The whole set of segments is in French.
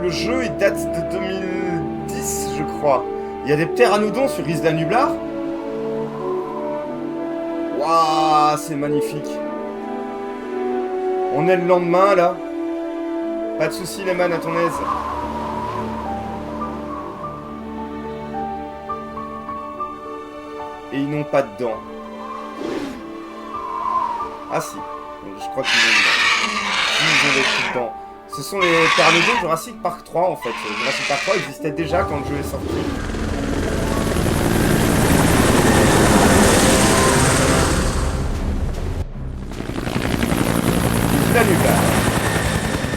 le jeu il date de 2010, je crois. Il y a des pteranodons sur Isla Nublar. Waouh, c'est magnifique. On est le lendemain, là. Pas de soucis, les man, à ton aise. Et ils n'ont pas de dents. Ah si, je crois qu'ils ont des dents. Ils ont des petites dents. Ce sont les pteranodons Jurassic Park 3 en fait. Jurassic Park 3 existait déjà quand le jeu est sorti. Isla Nublar.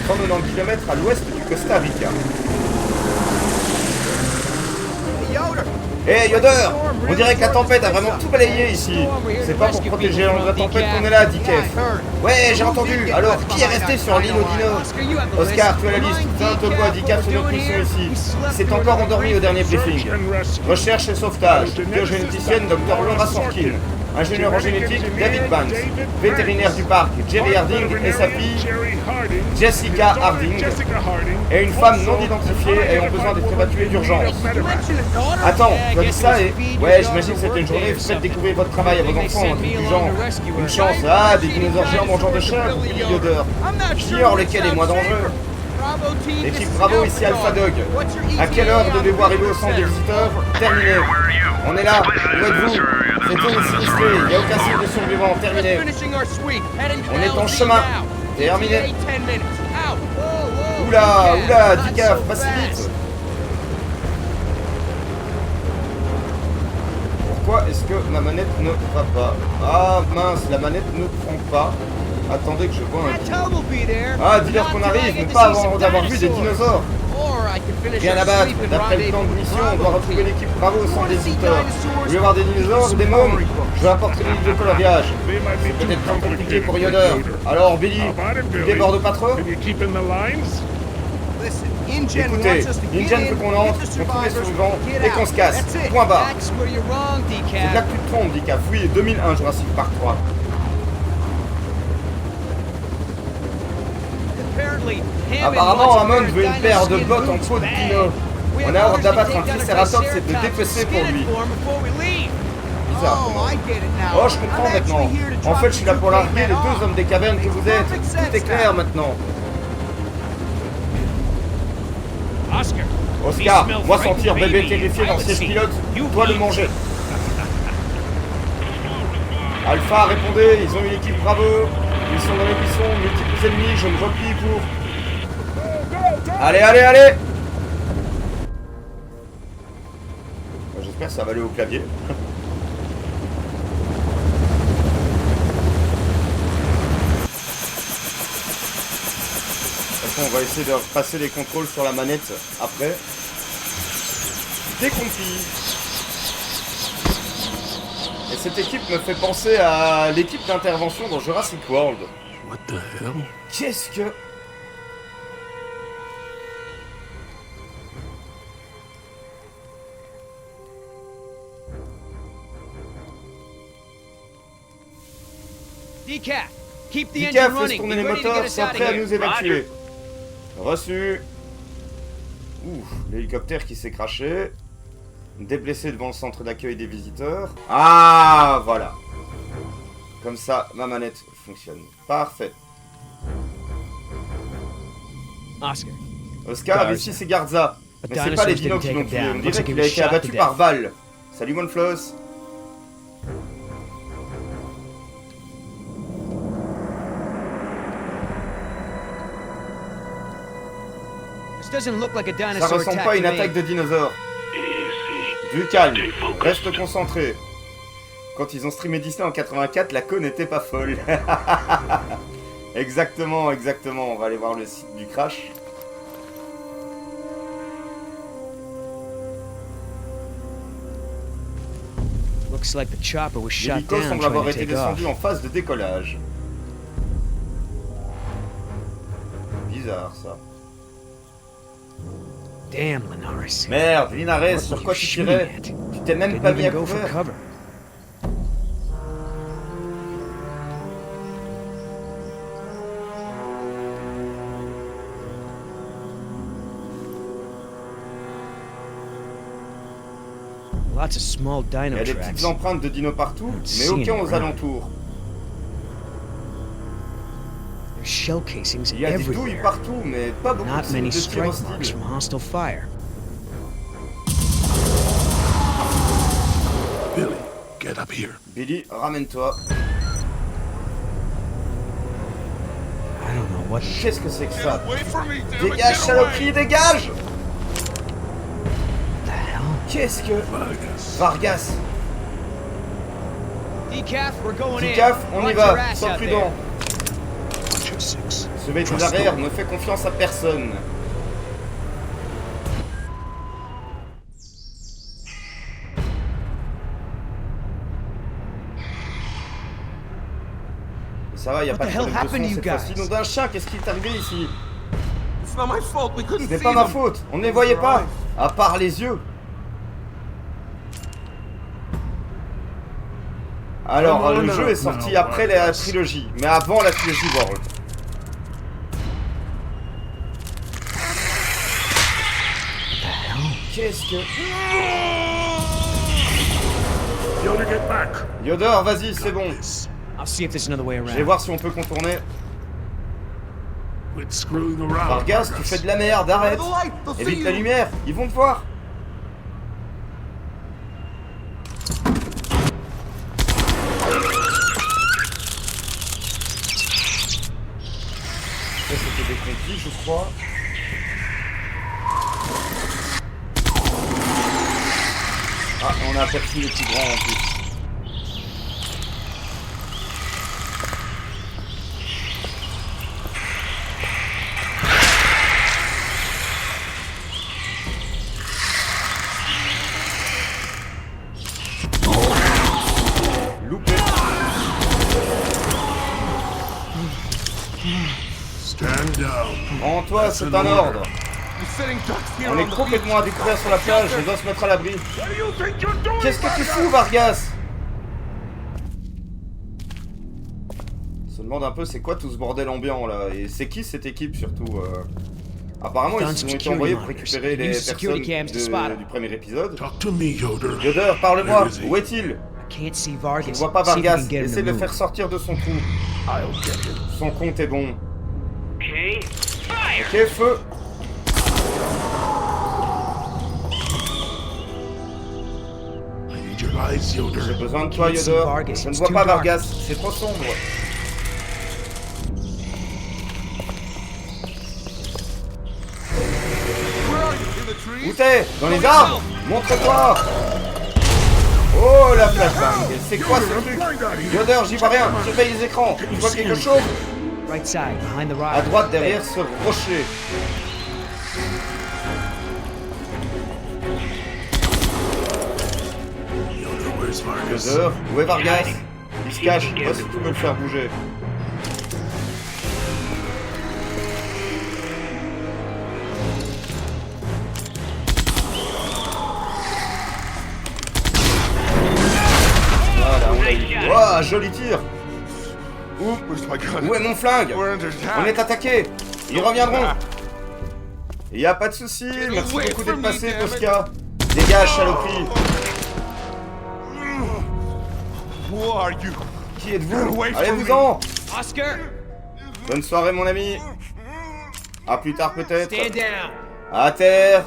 190 km à l'ouest du Costa Rica. Hé Yoder, on dirait que la tempête a vraiment tout balayé ici. C'est pas pour protéger la tempête qu'on est là, dit Kev. Ouais, j'ai entendu. Alors, qui est resté sur l'île Odino? Oscar, tu as la liste. Tiens, Topo, dit Kev sur notre mission ici. Il s'est encore endormi au dernier briefing. Recherche et sauvetage. Biogénéticienne, Dr. Laura Sorkin. Ingénieur en génétique, David Banks. Vétérinaire du parc, Jerry Harding et sa fille, Jessica Harding. Et une femme non identifiée ayant besoin d'être évacuée d'urgence. Attends, tu as dit ça et... Ouais, j'imagine que c'était une journée, faites découvrir votre travail à vos enfants, un truc du genre. Une chance, ah, des dinosaures géants mangeant de chair, ou des Yoder. J'ignore lequel est moins dangereux. Équipe Bravo, ici Alpha Dog. À quelle heure devez-vous arriver au centre des visiteurs? Terminé. On est là. Où êtes-vous? Cette zone est sinistrée. Il n'y a aucun signe de survivant. Terminé. On est en chemin. Terminé. Oula, oula, dis gaffe, pas si vite. Pourquoi est-ce que ma manette ne va pas? Ah mince, la manette ne prend pas. Attendez que je vois un dino. Ah, dis-leur qu'on arrive, mais pas avant d'avoir vu des dinosaures. Rien à battre. D'après le plan de mission, on doit retrouver l'équipe Bravo au centre des visiteurs. Vous voulez voir des dinosaures ou des mômes? Je vais apporter une livre de coloriage. C'est peut-être trop compliqué pour Yoder. Alors, Billy, tu débordes pas trop? Écoutez, Ingen veut qu'on entre, qu'on trouve les survivants et qu'on se casse. Point barre. C'est là que tu te trompes, Dicaf. Oui, 2001, Jurassic Park 3. Apparemment, Hammond veut une paire de bottes en peau de dino. On a hâte d'abattre un tricératops et de le dépecer pour lui. Bizarre. Oh, je comprends maintenant. En fait, je suis là pour larguer les deux hommes des cavernes que vous êtes. Tout est clair maintenant. Oscar, moi sentir bébé terrifié dans le siège pilote, toi le manger. Alpha, répondez, ils ont une équipe Bravo. Ils sont dans les buissons, multiples ennemis, je me replie pour... Allez, allez, allez! J'espère que ça va aller au clavier. On va essayer de repasser les contrôles sur la manette après. Décompi. Et cette équipe me fait penser à l'équipe d'intervention dans Jurassic World. What the hell? Qu'est-ce que... Decaf, keep the engine Decaf, fais running. tourner les Be ready to moteurs, get us sois out of prêt à here. nous évacuer. Reçu. Ouf, l'hélicoptère qui s'est craché. Des blessés devant le centre d'accueil des visiteurs. Ah, voilà. Comme ça, ma manette fonctionne. Parfait. Oscar, ici c'est Garza. Mais c'est pas les dinos qui l'ont tué. On dirait qu'il a été abattu par balle. Salut Monfloss. Ça ressemble pas à une attaque de dinosaures. Du calme, reste concentré. Quand ils ont streamé Disney en 84, la co n'était pas folle. Exactement, exactement. On va aller voir le site du crash. L'hélico semble avoir été descendu en phase de décollage. Bizarre ça. Merde, Linares, sur quoi tu tirais? Tu t'es même pas mis à couvert. Lots of small Il y dino a des tracks. petites empreintes de dinos partout, mais aucun aux alentours. There's shell casings Il y a des douilles everywhere. partout, mais pas beaucoup Not de signes many de tir strike marks hostile. from hostile fire. Billy, get up here. Billy, ramène-toi. I don't know what. Qu'est-ce que c'est que ça? Away from me, damn it, Dégage, get saloperie, away! dégage! the hell? Qu'est-ce que... Vargas. Vargas, Decaf, we're going in. Ticaf, on y Watch va, your ass sois out prudent. Watch your six. Ce mec Trust d'arrière no ne fait confiance à personne. Ça va, y a What pas the de hell problème de happened to son you cette fois-ci. guys? Nom d'un chien, qu'est-ce qui est arrivé ici? It's not my fault. We couldn't Ce n'est see pas ma them. faute, on ne les voyait pas, à part les yeux. Alors, Oh, le no, jeu est sorti no, après la Vargas. trilogie, mais avant la trilogie World. Qu'est-ce que... Yoda, get back. Yoda, vas-y, c'est bon. This. I'll see if there's another way Je vais around. voir si on peut contourner. Quit screwing around. Vargas, tu fais de la merde, arrête. The light, they'll see Évite la you. lumière, ils vont te voir. Ça, c'était des complis, je crois. Ah, on a aperçu les plus grands en plus. Loupé. Stand down. En toi, c'est un ordre. You're setting ducks here On on est the complètement à beach. découvert sur la plage, on doit se mettre à l'abri. What do you think you're doing? Qu'est-ce que tu fous, Vargas? On se demande un peu c'est quoi tout ce bordel ambiant là, et c'est qui cette équipe surtout Apparemment ils ont été envoyés pour récupérer les personnes du premier épisode. Talk to me, Yoda. Yoda, parle-moi, Where is he? où est-il? I can't see Je Vargas. ne vois pas See if we Vargas, can get him essaie to de le move. faire sortir de son trou. I'll get him. Son compte est bon. Okay. Fire! Ok, feu. I need your eyes, Yoda. J'ai besoin de toi, Can't see Yoda. Vargas, Je ne it's vois too pas dark. Vargas, c'est trop sombre. Where are you? In the trees? Où t'es? Dans les arbres? Montre-toi! Oh la flashbang! C'est quoi ce truc? Yoda, j'y vois rien, surveille les écrans. Tu vois quelque chose? Right side, behind the rock. À droite, derrière ce rocher. Yoda, where's Vargas? Yoda, où est Vargas? Il se cache, moi si tu veux le faire bouger. Voilà, on l'a eu. Ouah, joli tir! Where's my gun? Où est mon flingue? We're under attack. On est attaqué! Ils reviendront! Y a pas de souci, merci away beaucoup from d'être me, passé, damn it. Tosca. Dégage, saloperie! Who are you? Qui Get êtes-vous? away from Allez-vous-en! Oscar, Bonne soirée, mon ami! À plus tard, peut-être! stand down. À terre!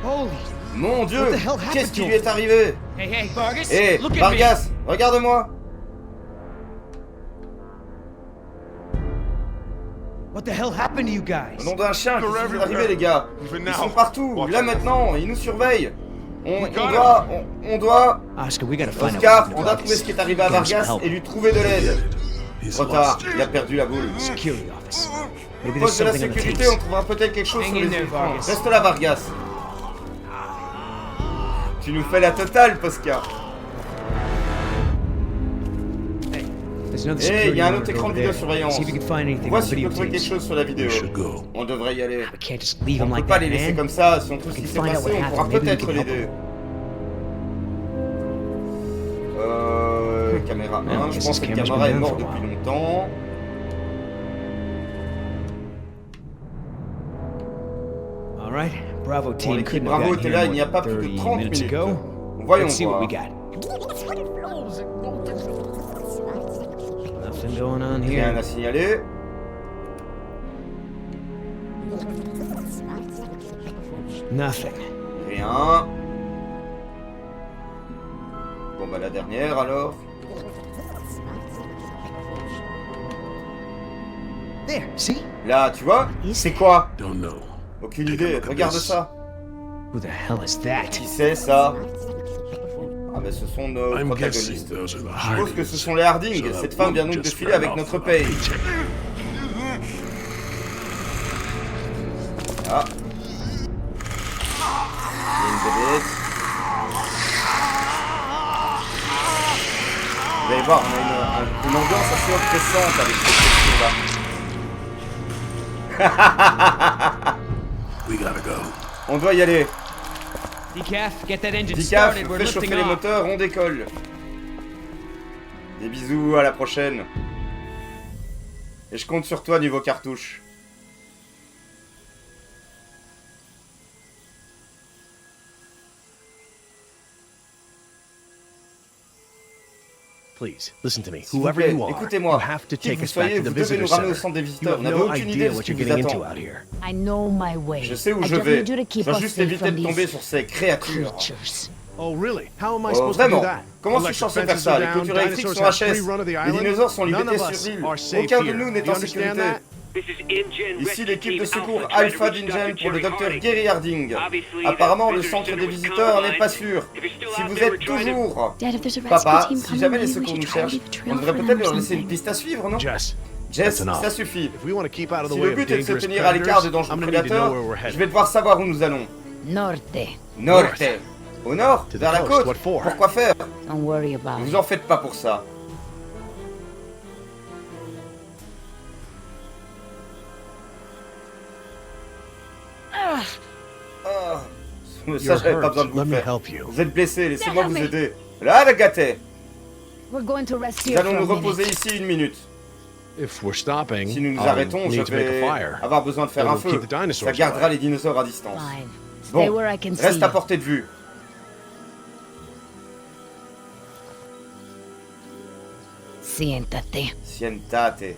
Holy. Mon Dieu! What the hell happened Qu'est-ce qui to lui him? est arrivé? Hey, hey, Vargas. Hé, Look at Vargas, regarde-moi! me. What the hell happened to you guys? Au nom d'un chien, They're qu'est-ce qui vous est arrivé, everywhere. les gars? Even Ils now. sont partout! Watch Là, out. maintenant, ils nous surveillent! On got doit... On doit... Oscar, we gotta find out Oscar, what on happened doit to trouver ce qui est Vargas. arrivé à Get him some Vargas help. et lui trouver de l'aide. He's Trop tard, lost. il a perdu la boule. Security office. Maybe there's Poste de la something on the sécurité, tapes. on trouvera peut-être quelque chose Hang sur in les there, écrans. Vargas. Reste là, Vargas. Tu nous fais la totale, Posca. There's another Eh, security il y a un monitor autre écran over de there. vidéosurveillance. See if you can find anything on Vois si tu video peux trouver quelque tapes. chose sur la vidéo. We should go. On devrait y aller. We can't just leave On him peut like pas that, les laisser man. comme ça. Si on trouve ce qui We s'est can find out passé, what on pourra happened. Maybe we peut-être can help l'aider. Caméra 1, je Yeah, pense que this cette camera's caméra est been down morte for a depuis longtemps. All right, Bravo Bon, team l'équipe couldn't have Bravo gotten était here là more il n'y a pas than plus de 30 30 minutes minutes. ago. Voyons Let's see what we voir. got. Nothing going on Rien here. à signaler. Nothing. Rien. Bon bah la dernière alors. There, see? Là, tu vois? C'est quoi? Don't know. Aucune idée. Regarde ça. Who the hell is that? Qui c'est ça? Ah bah ce sont nos I'm guessing protagonistes. those are the Je suppose que ce Hardings. sont les Harding. So that Cette femme vient won't donc de just filer run avec off notre without paye. paycheck. Ah. Il y a une bébête. Vous allez voir, on a une ambiance assez oppressante avec cette section-là. We gotta go. On doit y aller. Decaf, get that engine Dicaf, started. We're fais lifting chauffer les off. moteurs, on décolle. Des bisous, à la prochaine. Et je compte sur toi niveau cartouche. Please, listen to me. S'il vous Whoever plaît, you are, écoutez-moi. you have to Qui take vous us back soyez, to the vous devez nous visitor ramener au center. centre des You visiteurs. have Vous n'avez no aucune idée idea de ce what qui you're vous getting into attend. out here. I know my way. Je sais où I je just vais. need you to Je keep dois us juste safe éviter from de tomber these sur ces créatures. creatures. Oh, really? How am I Oh, supposed to do vraiment? that? Comment suis-je censé faire ça? Les clôtures électriques sont HS. Les dinosaures sont limités sur l'île. Aucun de nous n'est en sécurité. Ici l'équipe de secours Alpha d'Ingen pour le docteur Gary Harding. Apparemment le centre des visiteurs n'est pas sûr. Si vous êtes toujours... Dad, if there's a rescue Papa, team si coming, jamais les maybe we secours should nous try to cherchent, leave a trail on devrait for them peut-être or leur laisser une something. piste à suivre, non? Jess, Jess, that's enough. ça suffit. If we want to keep out of the Si way le of but est de se dangerous tenir à l'écart de predators, dangereux I'm gonna need to know prédateurs, where we're je headed. vais devoir savoir où nous allons. Norte. Norte. Au nord? To the Vers la coast, côte? what for? Pourquoi faire? Don't worry about Ne it. vous en faites pas pour ça. Ah. Ça, You're j'avais pas besoin hurt. de Let vous me faire. help you. Vous êtes blessé, laissez-moi Help vous me. aider. Là, la gâtée. We're going to rest Nous here allons for nous a reposer minute. ici une minute. If we're stopping, Si nous nous I'll arrêtons, je need to make a vais fire. avoir besoin de faire un It'll feu. keep the dinosaurs Ça gardera away. les dinosaures à distance. Fine. Stay Bon, where I can see reste à you. portée de vue. Siéntate. Siéntate.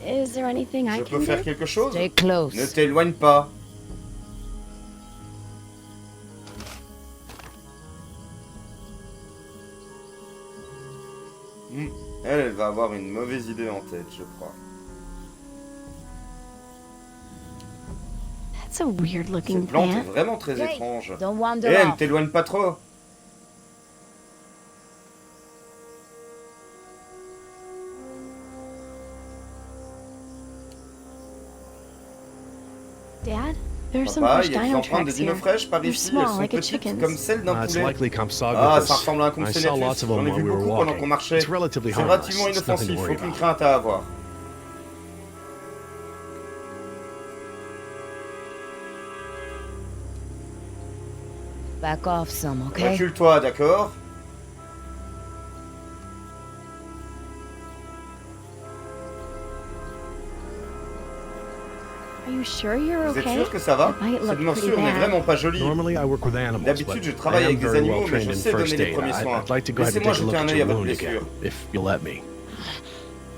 Is there anything I Je can peux faire do? quelque chose? Stay close. Ne t'éloigne pas. Elle va avoir une mauvaise idée en tête, je crois. That's a weird looking Cette plante est plant. vraiment très Hey, étrange. don't wander Eh, ne off. t'éloigne pas trop. Dad, there are some Papa, fresh il y a des dino empreintes de tracks here. dinos fraîches par They're ici. small, Elles sont like a petites chicken's. comme celles d'un It's poulet. likely Ah, Compsognathus. ça ressemble à un I saw lots Compsognathus. of J'en them ai while vu we were beaucoup pendant walking. qu'on marchait. It's relatively C'est harmless. relativement It's nothing to inoffensif, worry aucune about. crainte à avoir. Back off some, okay? Recule-toi, d'accord? Are you sure you're Vous êtes okay? sûr que ça va? It might look Cette morsure pretty n'est bad. vraiment pas jolie. Normally, I work with animals, D'habitude, but je I travaille am avec des very animaux, well mais trained je in sais donner first les aid. premiers soins. I'd like to go ahead and Laissez-moi take a look jeter un at œil à your votre wound blessure. again, if you'll let me.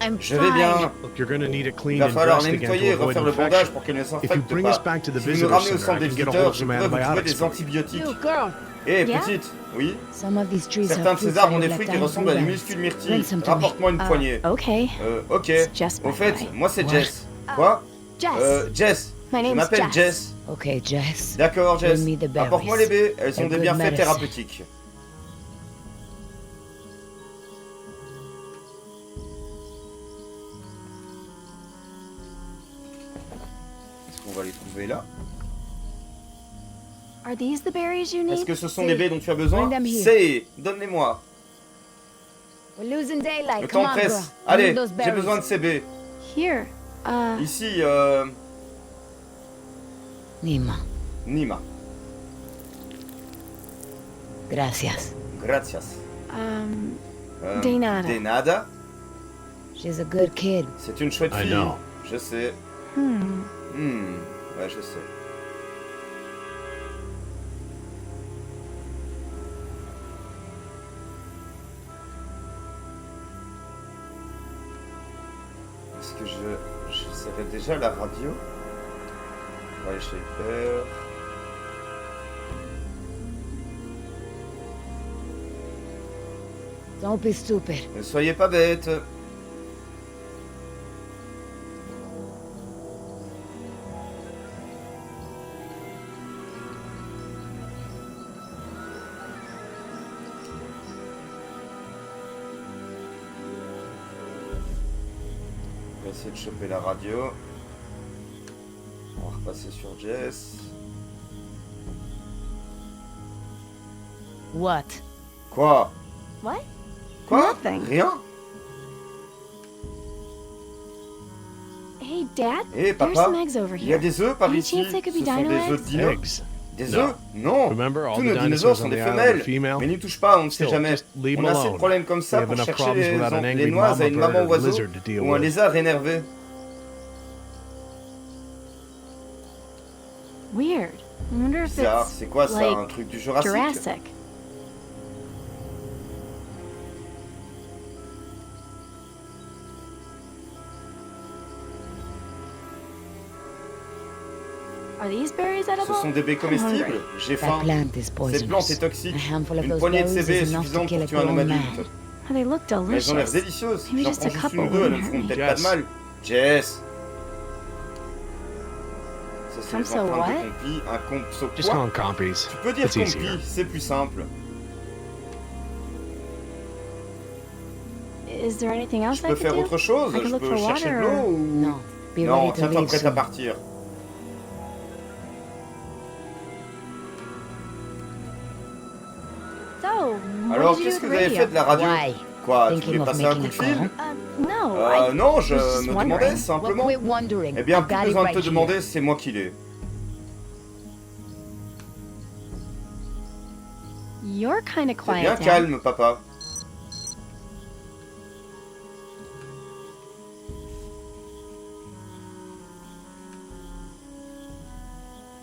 I'm Je vais bien. fine. Look, you're going to need it Il cleaned va and falloir dressed again nettoyer et to avoid refaire le bandage infection. pour qu'elle ne If you s'infecte bring pas. us back to the Si vous nous visitor ramenez au center, centre I des can get a hold visiteurs, of je some pourrais vous trouver antibiotics des for you. antibiotiques. You girl. Eh, Yeah? petite, oui? Some of these trees Certains have de fruits ces arbres ont that des you fruits let qui down ressemblent à des blueberries. muscles myrtilles. Bring some to me. Rapporte-moi une poignée. Okay. Ok. It's Jess, by Au the fait, way. moi c'est What? Jess. Quoi? Jess. Jess. My Je name's m'appelle Jess. Jess. Okay, Jess. D'accord, Jess. Bring me the berries. Apporte-moi les baies. Elles ont They're des good bienfaits medicine. thérapeutiques. Est-ce qu'on va les trouver là? Are these the berries you Est-ce need? que ce sont les baies dont tu as besoin? Bring them here. C'est. Donne-les-moi. We're losing daylight. Le Come temps on, presse. girl. I Allez, need those j'ai berries. besoin de ces baies. Here. Ici, Nima. Nima. Gracias. Gracias. De nada. De nada. She's a good kid. C'est une chouette I fille. know. Je sais. Hmm. Ouais, je sais. Est-ce que j'essaierai déjà la radio? On va aller chez le père. Don't be stupid. Ne soyez pas bête. On va essayer de choper la radio. On va repasser sur Jess. What? Quoi? What? Quoi? Nothing. Rien? Hey, Dad. Eh, There's papa, some eggs over il y a here. des œufs par Any ici. chance they Ce could be sont dino des œufs de eggs? dino. Eggs. Des No. œufs? Non. Remember, all Tous the nos dinosaurs dinosaures on sont the des island femelles. are female. Mais n'y touche pas, on ne sait Still, jamais. just leave On them a assez de alone. problèmes comme ça We have pour enough chercher problems les, without an angry les noises à une mama maman bird and oiseau lizard to deal ou un with. lézard énervé. Weird. I wonder if Bizarre, it's c'est quoi ça? like Un truc du Jurassique? Jurassic. Are these berries Ce edible? sont des baies I'm comestibles? hungry. J'ai That faim. plant is Cette plante est poisonous. toxique. A handful of Une those poignée de berries ces baies est is enough to suffisante kill pour a tuer un homme grown man. adulte. Oh, they look Mais elles ont l'air delicious. délicieuses. Maybe J'en just prends a juste couple une ou deux, elles ne wouldn't feront hurt. peut-être pas de mal. Jess! Ça, c'est les Comme ça, empreintes what? de compis. Un compso Just call quoi? them compies. Tu peux dire It's easier. compis, c'est plus simple. Is there anything else Je I peux could faire do? autre chose? I can Je look peux for chercher de water l'eau or- ou... No. Be Non, ready to tiens-toi leave prête à soon. partir. So, what Alors, did you qu'est-ce que do vous with avez the fait de la radio? Why? Quoi, tu Thinking voulais of passer un coup making de a fil? call? No, Non, je was just me wondering. demandais simplement. Quit wondering. Eh bien, I've plus got it besoin de right te here. demander, c'est moi qui l'ai. You're kind of C'est quiet, bien Dad. calme, papa.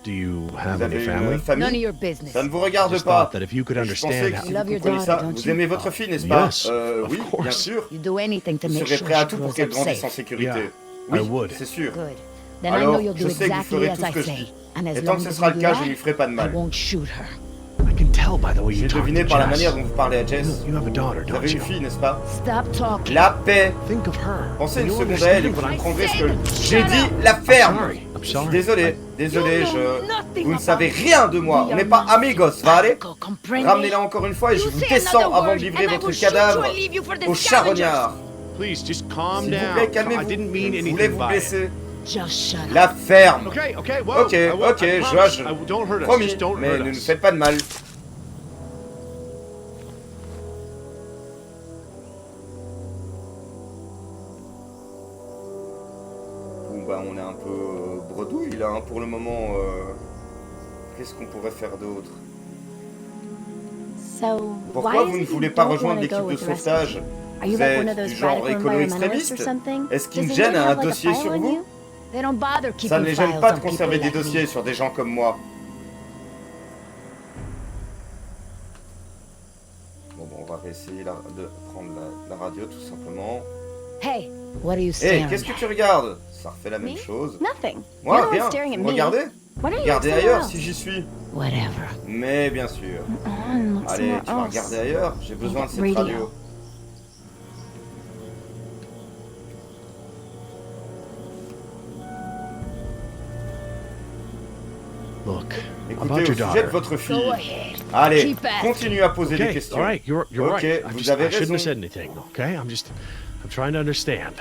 Do you have Vous any avez une family? None of famille? your business. Ça ne vous regarde Just pas. thought that if you could Je pensais understand que how... si Love vous your comprenez ça, daughter, don't vous you? aimez votre fille, n'est-ce pas? Yes, of Oui, bien course. sûr. You do anything to Vous make serez sure prêt à she tout pour grows qu'elle up grandisse en safe. sécurité. Yeah, Oui, I would. c'est sûr. Good. Then I know Alors, you'll je do sais que vous exactly ferez as tout ce I que je say. dis. And as Et tant long que ce as sera you le do cas, je ne that, lui ferai pas de I mal. won't shoot her. I can tell by the way you J'ai talk deviné to par la Jess. manière dont vous parlez à Jess. You have a daughter, Vous don't avez une you? fille, n'est-ce pas? Stop talking. La paix. Think of her. Pensez une You seconde à elle et understand vous what I- comprendrez ce que j'ai dit. La ferme. sorry. I'm Je suis sorry. désolé, désolé, You know nothing vous ne savez about rien de moi. On n'est pas amigos, vale? Comprende? Ramenez-la encore une fois et je You vous say descends another avant de word livrer and I votre will shoot you cadavre and leave you for the au scavengers. charognard. Please, just calm S'il vous down. plaît, I calmez-vous. didn't mean Je voulais anything vous by it. blesser. Just shut up. La ferme. Okay, okay, well, Ok, I will- ok, I je promise. vois, Don't hurt us. promis, Just don't mais hurt ne nous us. faites pas de mal. Bon bah on est un peu bredouille là hein, pour le moment. Qu'est-ce qu'on pourrait faire d'autre? So, Pourquoi why vous is ne it voulez you pas don't rejoindre wanna l'équipe go de with the rest of sauvetage? them? Are you Vous like one of êtes those du genre radical écolo-extrémiste? environmentalists or something? Est-ce qu'ils Does gênent anyone un have, like, a dossier file sur on vous? you? They don't bother keeping Ça ne les gêne files pas on de conserver people des like dossiers me. sur des gens comme moi. Bon, on va essayer de prendre la radio tout simplement. Hey, what are you Hé, staring qu'est-ce que at? tu regardes? Ça refait la même Me? chose. Nothing. Moi, You're the one rien. staring at Vous me. regardez? Why don't you Regardez look somewhere ailleurs else? si j'y suis. Whatever. Mais bien sûr. Look Allez, somewhere tu vas else. regarder ailleurs. J'ai besoin de cette Radio. radio. Look, Écoutez, about au your sujet de daughter. votre fille. Go ahead. Allez, Keep asking. continuez à poser des Okay, questions. all right, you're Ok, right. vous I avez shouldn't raison. have said anything. Okay, I'm trying to understand.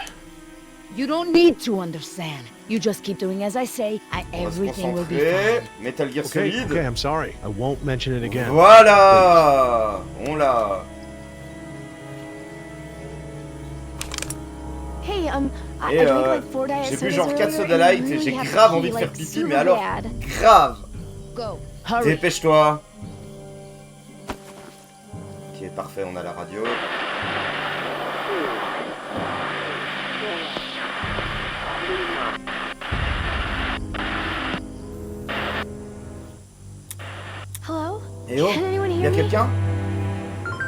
You don't need to understand. You just keep doing as I say, and On va se everything will be concentrer. fine. Metal Gear Okay, Solid. okay, I'm sorry. I won't mention it again. Voilà. On l'a. Hey, I Et drank like 4 diet j'ai bu sodas genre 4 earlier soda and light I et really j'ai have to grave pee, envie de faire like, pipi, super mais alors, bad. grave. Go. Hurry. Dépêche-toi. Ok, parfait, on a la radio. Hello? Eh oh, Can anyone y a hear me? quelqu'un?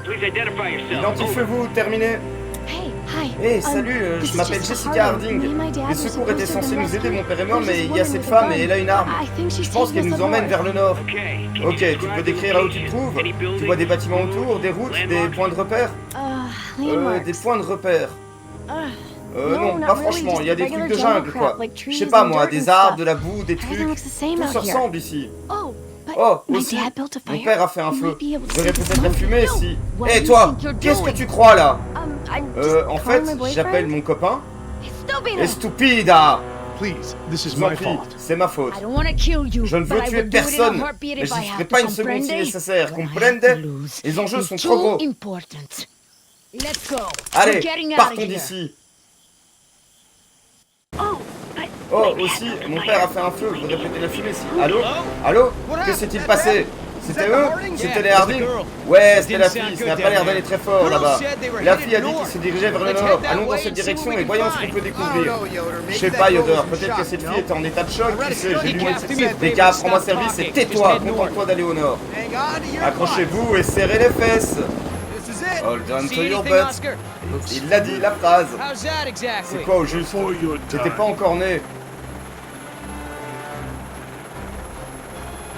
Please identify yourself. Identifiez-vous, terminé. Hey, hi. Hey, salut, je m'appelle Jessica Harding. Les secours étaient censés nous aider, mon père est mort, mais il y a cette femme et elle a une arme. Je pense qu'elle nous emmène vers le nord. Ok, tu peux décrire là où tu te trouves? Tu vois des bâtiments autour, des routes, des points de repère? Des points de repère. Non, pas franchement, il y a des trucs de jungle, quoi. Je sais pas moi, des arbres, de la boue, des trucs. Tout se ressemble ici. Oh, aussi, mon père a fait un feu. Je verrais peut-être la fumée si... Hé, toi, qu'est-ce que tu crois, là? En fait, j'appelle mon copain... Estupida! Please, this is Je vous en my prie, fault. c'est ma faute. I don't want to kill you, Je ne veux but I tuer will do it in a personne, heartbeat mais if je I n'y ferai have pas to, une seconde si comprende? nécessaire, What I have comprende? to lose Les enjeux is sont trop gros. too important. Let's go. Allez, We're getting out partons of here. d'ici. Oh, aussi, mon père a fait un feu, vous répétez la fumée si... Allô? Allô? Que s'est-il passé? C'était eux? C'était les Harding? Ouais, c'était la fille, ça n'a pas l'air d'aller très fort là-bas. La fille a dit qu'il se dirigeait vers le nord. Allons dans cette direction et voyons ce qu'on peut découvrir. Je sais pas, Yoder, peut-être que cette fille était en état de choc, qui sait, j'ai lu... Les gars, prends-moi service et tais-toi, contente-toi d'aller au nord. Accrochez-vous et serrez les fesses. Hold on to your butt. Il l'a dit, la phrase. C'est quoi au juste? J'étais pas encore né.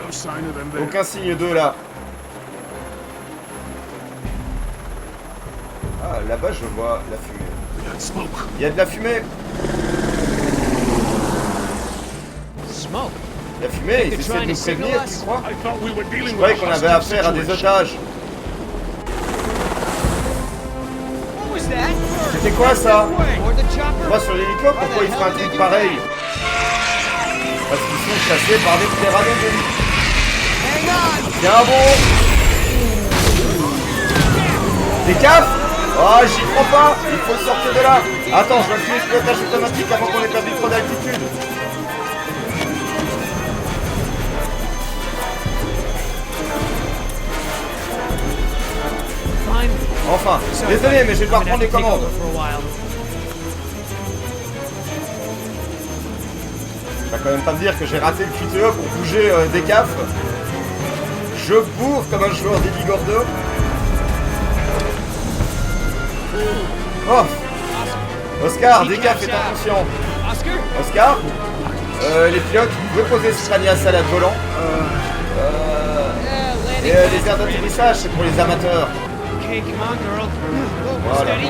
No sign of them there. Aucun signe d'eux là. Ah, là-bas je vois la fumée. We got smoke. Il y a de la fumée. Smoke. La fumée, ils essaient de nous prévenir, tu crois? I thought we were dealing Je with croyais a qu'on avait hostage affaire à des situation. otages. What was that? C'était quoi ça? Or the chopper? Moi sur l'hélico, pourquoi ils feraient un truc pareil? Parce qu'ils sont chassés par des pteranodons. Tiens bon. Des caves? Oh, j'y crois pas. Il faut sortir de là. Attends, je vais activer ce pilotage automatique avant qu'on ait perdu trop d'altitude. Enfin, désolé, mais je vais devoir prendre les commandes. Tu vas quand même pas me dire que j'ai raté le QTE pour bouger des CAF. Je bourre comme un joueur d'Eddie Gordo. Oh, Oscar, décaf est inconscient. Oscar? Oscar, les pilotes, vous pouvez poser ce Stranias à la volant. Et les aires d'atterrissage, c'est pour les amateurs. Okay, come on, girl. Voilà, Steady.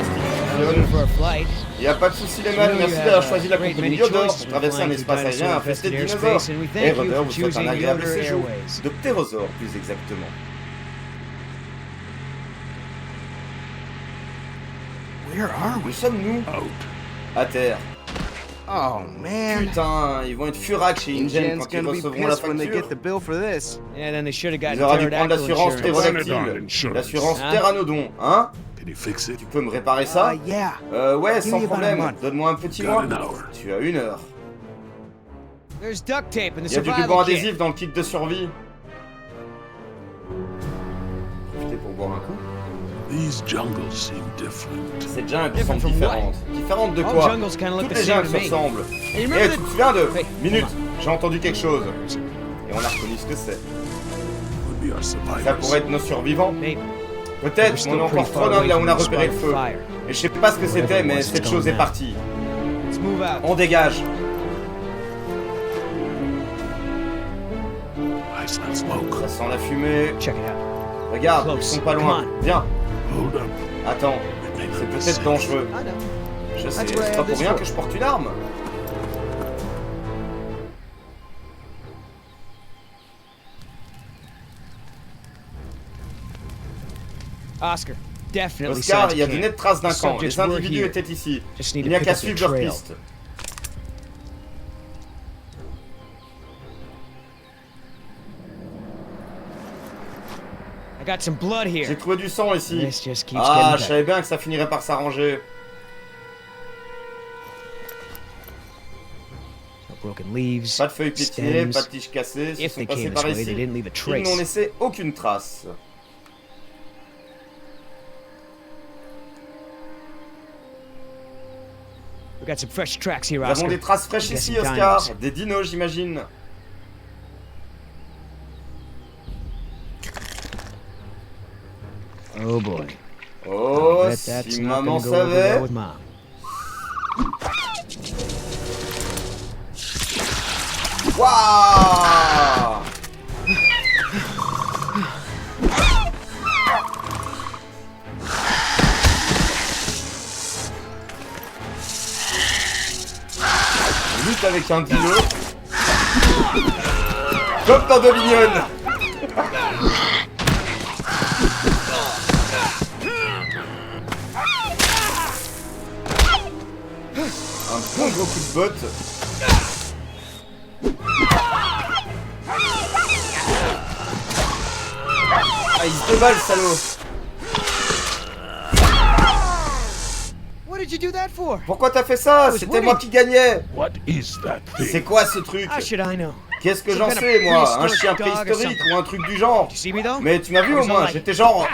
constitution. For a flight. Y a pas de souci les man, merci d'avoir choisi la compagnie Yoder pour traverser un espace aérien infesté de dinosaures. Et Rudder vous souhaite un agréable séjour. De ptérosaures, plus exactement. Où sommes-nous? À terre. Oh man. Putain, ils vont être furax chez InGen quand ils Jen's gonna be recevront la pissed when they facture. get the bill for this. Yeah, then they should have gotten Ils auraient dû prendre pterodactyl l'assurance insurance. ptérodactyle. L'assurance pteranodon, hein? Can you fix it? Tu peux me réparer ça? Yeah. Ouais, Give sans me about a problème. month. Donne-moi un petit Got mois. an hour. Tu as 1 heure. There's duct tape in the Il y a du ruban survival kit. adhésif dans le kit de survie. Profitez pour boire un coup. These jungles seem different. Ces jungles Different sont from différentes. Différentes de All quoi? jungles kinda look Toutes the les same jungles to se me. ressemblent. Hey, Eh, remember tu the- te souviens de... Hey, Minute, j'ai entendu quelque chose. Et on a reconnu ce que c'est. Would be our Ça survivors. pourrait être nos survivants. Maybe. Peut-être, We're mais still on est encore pretty trop far loin de away là où on a from the repéré le spot feu. of fire. Et je sais pas ce que Whatever c'était, it mais was, cette it's chose gone est now. partie. Let's move out. On dégage. I smell smoke. Ça sent la fumée. Check it out. Regarde, ils Close. sont pas loin. Come Viens, Hold up. attends. It may C'est not be peut-être safe. dangereux. I know. Je sais, That's what I c'est pas have pour this rien for. que je porte une arme. Oscar, definitely Oscar, signs il y a of de camp. nettes traces d'un The camp. subjects Les were individus here. étaient ici. Just need Il to n'y a pick qu'à up their suivre leur trail. piste. I got some blood J'ai here. trouvé du sang ici. This just keeps Ah, getting je better. savais bien que ça finirait par s'arranger. No broken leaves. Pas de feuilles pétillées, stems. pas de tiges cassées. Ils If sont they passés came par this way, ici. they didn't leave a Ils n'ont trace. laissé aucune trace. We got some fresh tracks here, Nous avons Oscar. des traces fraîches We got ici, some Oscar. dinos. Des dinos, j'imagine. Oh boy. Oh, Bet si that's not maman gonna go over well savait. with Mom. Waouh! On lutte avec un dino. Comme dans Dominion. Un bon gros coup de botte. Ah, il se déballe, salaud. What did you do that for? Pourquoi t'as fait ça? C'était moi qui gagnais. What is that C'est thing? quoi ce truc? How should I know? Qu'est-ce que j'en sais, moi? Un chien préhistorique ou un truc du genre? You see me though? Mais tu m'as vu au moins, j'étais genre...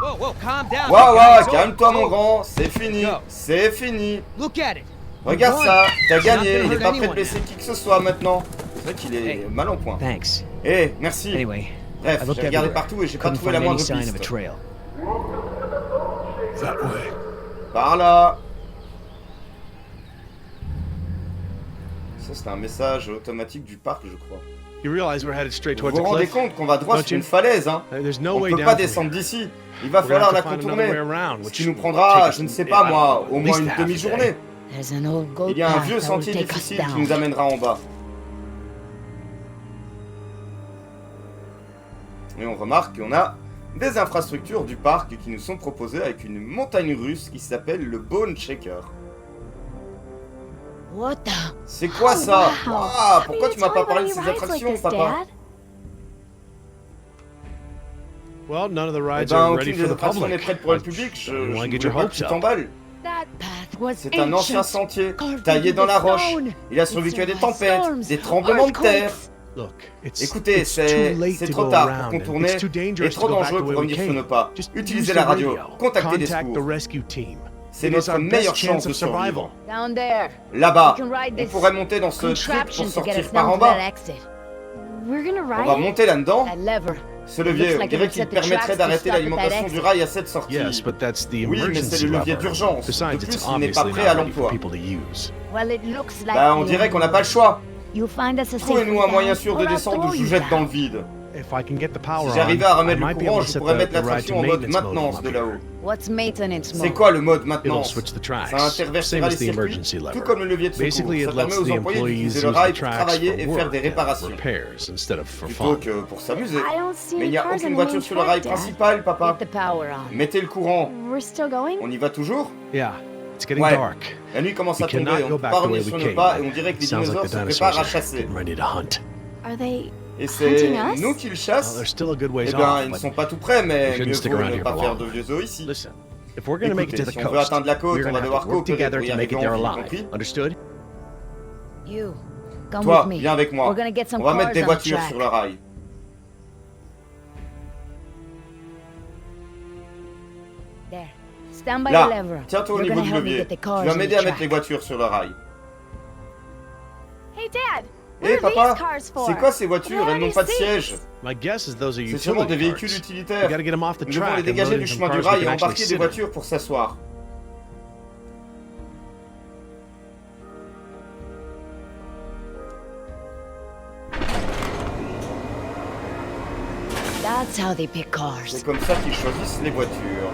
Whoa, whoa, calm down. Waouh, big waouh, guys. Oh, calme-toi mon oh. grand, c'est fini, c'est fini. Look at it. Regarde You ça, won. t'as It's not gagné, gonna il est hurt pas prêt de anyone blesser now. qui que ce soit maintenant. C'est vrai qu'il est Hey. mal en point. Thanks. Eh, merci. Anyway, Bref, I looked j'ai regardé everywhere. partout et j'ai pas Couldn't trouvé la find any moindre sign of a piste. trail. That way. Par là. Ça c'est un message automatique du parc, je crois. You realize we're headed straight Vous towards vous a rendez cliff? compte qu'on va droit Don't sur une you? falaise, hein? There's no On way peut down pas from descendre here. d'ici. Il va We're gonna falloir la have to find another contourner. way around, Ce which qui nous will prendra, take us, je ne sais I pas don't know, moi, at au least moins une half a day. demi-journée. There's an old goat Il y a un path vieux that will sentier take us difficile qui down. nous amènera en bas. Et on remarque qu'on a des infrastructures du parc qui nous sont proposées avec une montagne russe qui s'appelle le Bone Shaker. What the? C'est quoi Oh, ça? wow. Ah, pourquoi Are tu you m'as pas telling parlé de me ces any rides attractions, like this, papa? Dad? Well, none of the Eh rides ben, are ready aucune for des the attractions n'est public. prête pour le I public. Je don't wanna ne get voulais your pas que hopes tu up. t'emballes. That path was C'est un ancien ancient. sentier, Carved taillé into dans la the roche. stone. Il a It survécu à des survived tempêtes, storms, des tremblements de terre. earthquakes. Look, it's Écoutez, it's too c'est late to trop go tard pour around, and contourner it's too et dangerous trop to go back dangereux the way pour we revenir sur came. nos pas. Just Utilisez use la the radio, radio. contactez des Contact the secours. rescue team. C'est It is notre our meilleure best chance chance de of survival. survivre. Down there. Là-bas, We can ride on this pourrait monter dans ce truc pour contraption to get sortir us par down en to that bas. exit. We're gonna On ride va it? monter là-dedans. That lever. Ce levier, Looks on like dirait it qu'il would set the permettrait tracks to d'arrêter stop at that l'alimentation exit. du rail à cette sortie. Yes, but that's the Oui, mais c'est emergency le levier lever. d'urgence. De Besides, plus, it's il n'est pas obviously prêt à not ready for l'emploi. people to use. Well, it looks like Bah, on the dirait only qu'on n'a pas le way. choix. You find us a safe Trouvez-nous way un moyen down, sûr or de I'll descendre ou throw je you jette dans le down. vide. If I can get the power Si on, j'arrivais à I remettre le might be courant, able to je set pourrais the mettre ride l'attraction to en mode maintenance mode maintenance up de here. là-haut. What's maintenance mode? C'est quoi le mode It'll maintenance? switch the tracks, Ça intervertira same les as the circuits, emergency lever. tout comme le levier de secours. Basically, Ça it permet lets aux the employés employees d'utiliser use le the rail pour tracks travailler for et faire work des and réparations. repairs instead of for Plutôt fun. que pour s'amuser. I don't see Mais il any n'y a cars on aucune the voiture main sur le rail track, Dad. principal, papa. Get the power on. Mettez le courant. We're still going? On y va toujours? Yeah, it's getting Ouais. dark. La nuit commence à We tomber, cannot on go ne peut back pas the way revenir we sur nos came. pas et on dirait que les Sounds dinosaures like the se dinosaurs préparent à are chasser. getting ready to hunt. Are they Et c'est hunting us? nous qui le Well, chassent. they're still a good Eh ways bien, off, ils ne but sont pas tout prêts, mais we shouldn't mieux stick vaut around ne here pas for faire long. de vieux os ici. listen, if we're gonna make it to Écoutez, the si on veut coast, atteindre la côte, we're on gonna va have devoir to work coopérer together pour y to make arriver it there en vie, alive. compris? Understood? You. Come Toi, with me. viens avec moi. We're gonna get some On va mettre cars des on the voitures track. sur le rail. There. Stand by the Là, lever. tiens-toi au You're niveau gonna du help me levier. get the Tu cars vas on m'aider the à mettre les track. voitures sur le rail. Hey, Dad. Hé What are papa, these cars for? c'est quoi ces voitures? Where Elles are n'ont pas de these siège. seats? My guess is those are C'est sûrement des utility véhicules carts. utilitaires. We gotta get them off the Nous devons track les and dégager load du into chemin some du cars we rail et can actually embarquer des sit in. voitures pour s'asseoir. That's how they pick cars. C'est comme ça qu'ils choisissent les voitures.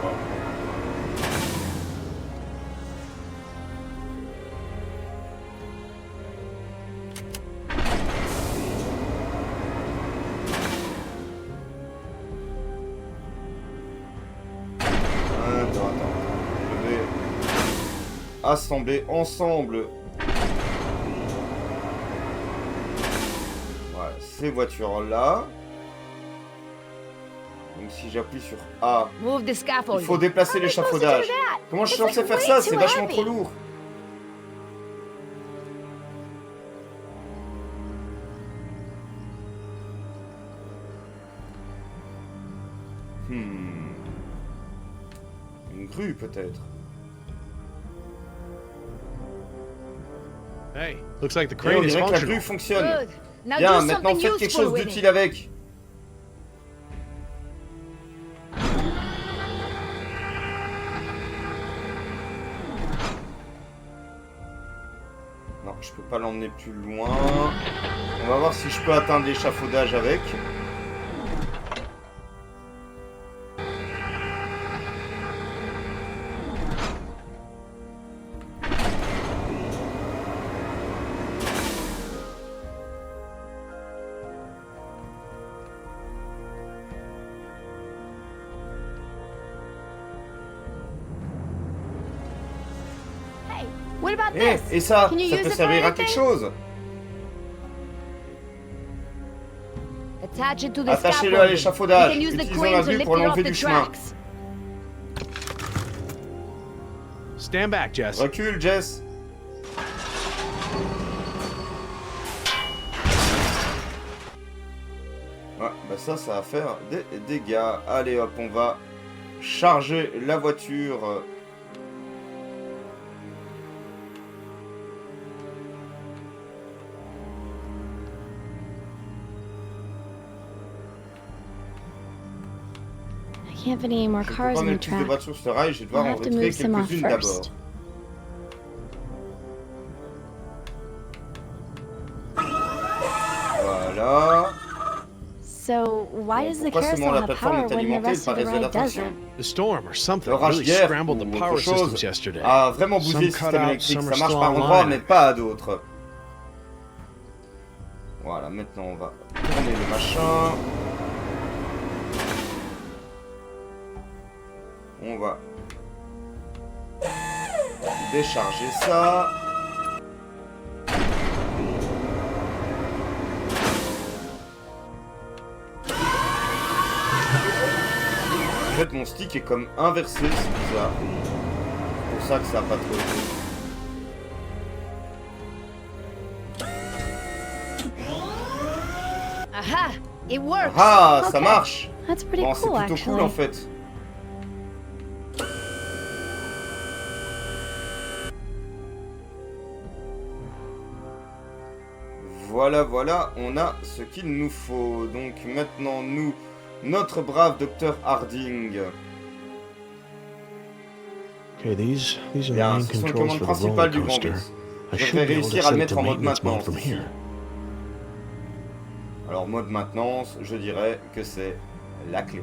Attends. Je vais assembler ensemble. Voilà, ces voitures-là. Donc si j'appuie sur A, Move the il scaffold. faut déplacer How am I supposed to do l'échafaudage. that? Comment je suis It's censé like faire way ça? C'est too vachement heavy. trop lourd. Une grue peut-être. Hey, looks like the Et on crane is dirait que la grue functional. fonctionne. Good. Now Bien, do maintenant something faites quelque useful chose with d'utile it. avec. je peux pas l'emmener plus loin. On va voir si je peux atteindre l'échafaudage avec. What about Eh, this? et ça, Can you ça use peut it for servir à anything? quelque chose. Attach it to the Attachez-le à scaffolding. l'échafaudage. We can use the Utilisons crane la to vue lift pour you off l'enlever the du chemin. tracks. Stand back, Jess. Recule, Jess. Ouais, bah ça va faire des dégâts. Allez hop, on va charger la voiture. I can't fit any more Je peux cars pas on the mettre plus de track. voitures sur ce rail, je vais devoir I'll en have to retirer move some off quelques-unes d'abord. first. Voilà. So why does the Pourquoi seulement carousel la have plateforme power est when the alimentée rest par of the réseau ride d'attraction? doesn't? The storm or something L'orage really d'hier scrambled the ou power autre chose systems yesterday. a vraiment bousillé le Some système cut out, électrique. some Ça are marche still par endroits online. mais pas à d'autres. Voilà, maintenant on va tourner le machin. On va décharger ça. En fait, mon stick est comme inversé, c'est bizarre. C'est pour ça que ça a pas trop été. Aha! It works! Ah, ça Okay. marche! That's pretty Bon, c'est cool, plutôt cool actually. en fait. Voilà, voilà, on a ce qu'il nous faut. Donc maintenant, nous, notre brave docteur Harding. Okay, these are the Bien, main ce sont les controls commandes for the roller principales du Grand coaster. Rex. I Je should vais be able to réussir à set le it to mettre en mode maintenance mode maintenance from ici. here. Alors, mode maintenance, je dirais que c'est la clé.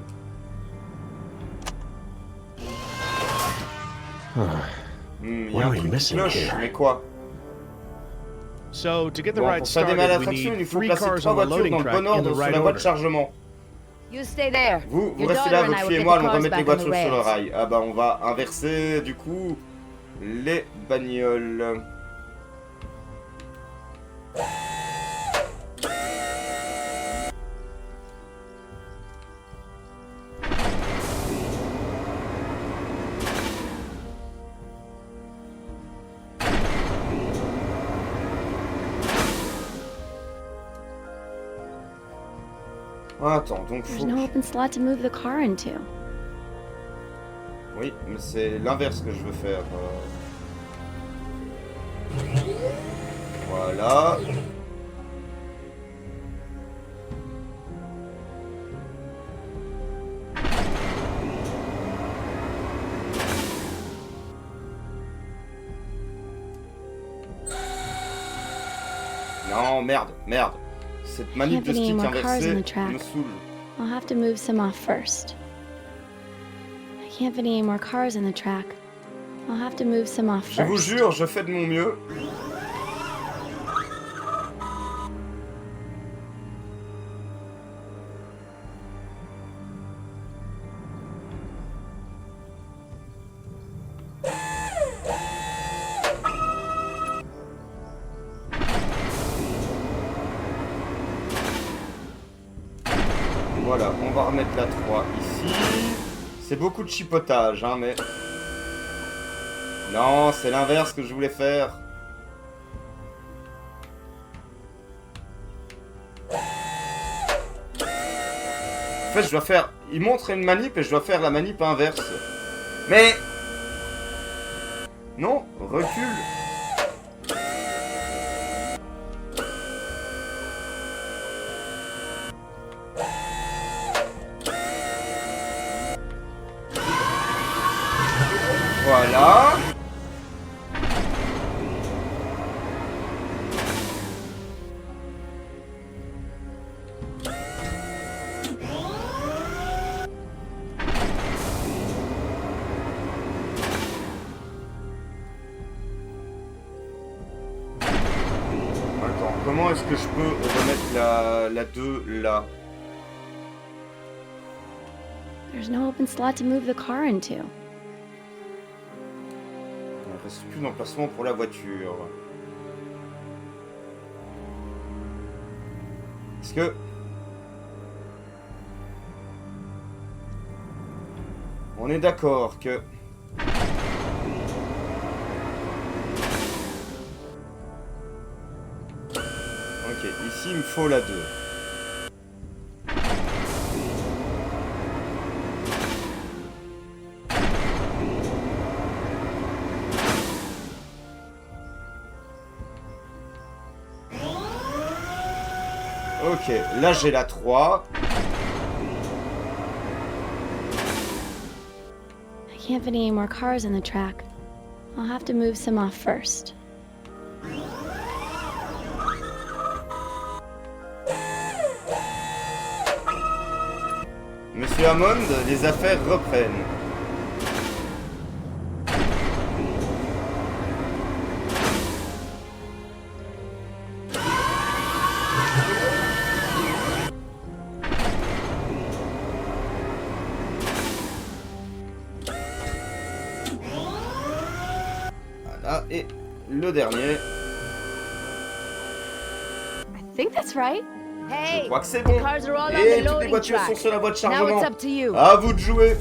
Il y What a are un we truc qui missing cloche, here? mais quoi? So to get the Bon, ride pour faire démarrer started, we l'attraction, need il faut 3 placer cars 3 on the voitures loading dans le track bon in ordre the sur right la voie de order. chargement. You stay there. Vous Your restez là, daughter and votre I will fille et get moi, the allons cars remettre les back on the voitures sur le rails. rail. Ah bah on va inverser du coup les bagnoles. Attends, donc There's faut... no open slot to move the car into. Oui, mais c'est l'inverse que je veux faire. Voilà. Non, merde, merde. Cette manip de Can't fit any stick more cars inversée on the track. me saoule. I'll have to move some off first. I can't fit any more cars on the track. I'll have to move some off Je vous first. jure, je fais de mon mieux. Voilà, on va remettre la 3 ici. C'est beaucoup de chipotage, hein, mais... Non, c'est l'inverse que je voulais faire. En fait, je dois faire... Il montre une manip et je dois faire la manip inverse. Mais... Non, recule. Voilà. Comment est-ce que je peux remettre la 2 là? There's no open slot to move the car into. Il ne reste plus d'emplacement pour la voiture. Est-ce que... On est d'accord que... Ok, ici il me faut la 2. Ok, là j'ai la 3. I can't fit any more cars in the track. I'll have to move some off first. Monsieur Hammond, les affaires reprennent. Voilà, et le dernier. I think that's right. Je Hey, crois que c'est bon. cars are all on Et the toutes les loading voitures sont track. sur la voie de Now chargement. it's up to you. À vous de jouer.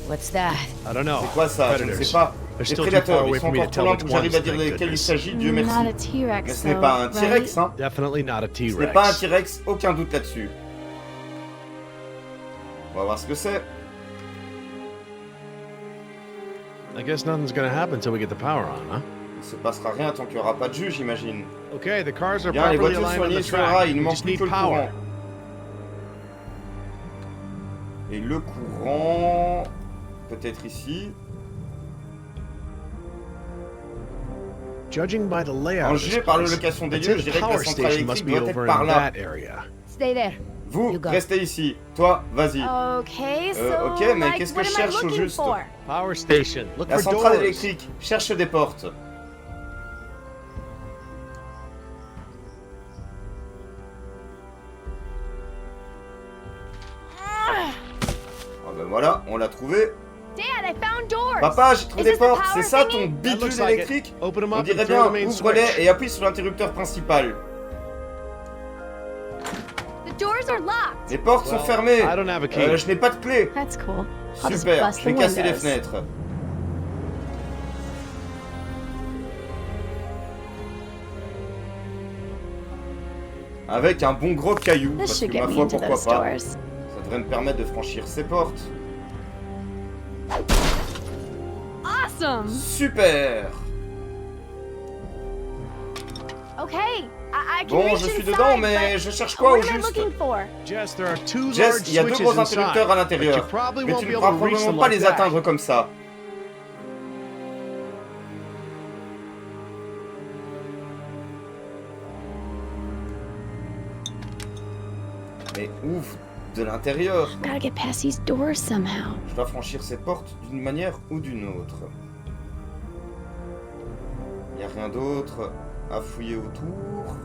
What's that? I don't know. C'est quoi ça? Je ne sais Predators. pas. They're Les still too far prédateurs, away ils sont for me to encore trop tell loin which pour que j'arrive à ones, dire thank lesquels il goodness. s'agit, Dieu Not merci. a T-Rex, Mais ce n'est though, pas un right? T-Rex, hein. Definitely not a Ce T-Rex. n'est pas un T-Rex, aucun doute là-dessus. On va voir ce que c'est. I guess nothing's gonna happen until we get the power on, huh? Il se passera rien tant qu'il n'y aura pas de juge, j'imagine. Okay, the cars are Bien, les properly voitures aligned sont on alignées the sur le track. rail, il ne We manque just plus need que le power. courant. Et le courant... Peut-être ici. Judging by the layout En of this jugé par la place, location des I'd lieux, say je the dirais que la power centrale station must électrique be doit être over par in là. that area. Stay there. Vous, You go. restez ici. Toi, vas-y. Okay, so ok, mais like, qu'est-ce que what je am I cherche au looking juste? for? Power station. Look La for centrale doors. électrique. Cherche des portes. Ah ben voilà, on l'a trouvé. Dad, I found doors. Papa, j'ai trouvé Is des this the portes. power C'est ça ton thingy? That bidule looks like it. électrique? Open 'em On up dirait and throw bien, the main ouvre-les switch. et appuie sur l'interrupteur principal. The doors are locked. Les portes sont Well, fermées. I don't have a key. Je n'ai pas de clé. That's cool. I'll just Super, bust je vais the casser les windows. fenêtres. Avec un bon gros caillou, This parce should que get ma me foi, into pourquoi those pas. doors. Ça devrait me permettre de franchir ces portes. Awesome. Super. Okay, I can Bon, reach je suis inside, dedans, mais but je cherche quoi what au am I juste? looking for? Jess, there are two Jess, large il y a deux switches gros inside, interrupteurs à but you l'intérieur. probably Mais won't tu be ne able pourras to reach probablement them pas like les that. atteindre comme ça. Mais ouf, de l'intérieur. Gotta get past these doors somehow. Je dois franchir ces portes d'une manière ou d'une autre. Il n'y a rien d'autre à fouiller autour.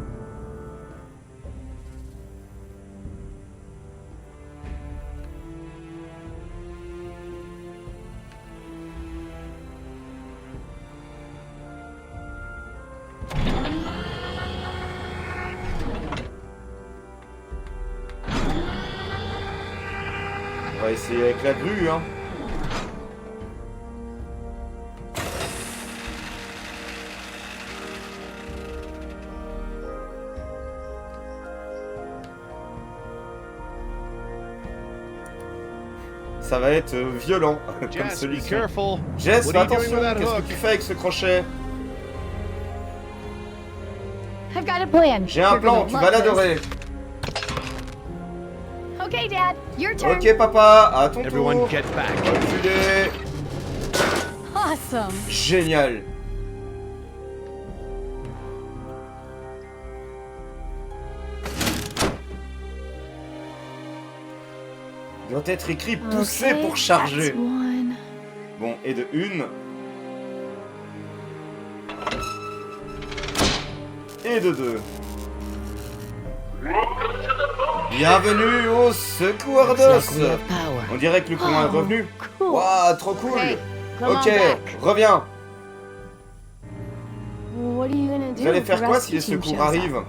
On va essayer avec la grue, hein. Ça va être violent comme Jess, be solution. careful. Jess, What fais are you doing attention, with that qu'est-ce que hook? tu fais avec ce crochet? I've got a plan. J'ai un You're plan, gonna tu love vas this. l'adorer. Okay, Dad, your turn. Ok papa, à ton Everyone tour. get back. Reculez. Awesome. Génial. Doit être écrit pousser Okay, pour charger. that's one. Bon, et de une. et de 2. Bienvenue au secours Looks like d'os. we have power. On dirait que le courant est revenu. Cool. Waouh, trop cool. Hey, come on Ok, back. reviens. What are you gonna do? Vous allez if faire the quoi rescue si les team secours shows up? arrivent?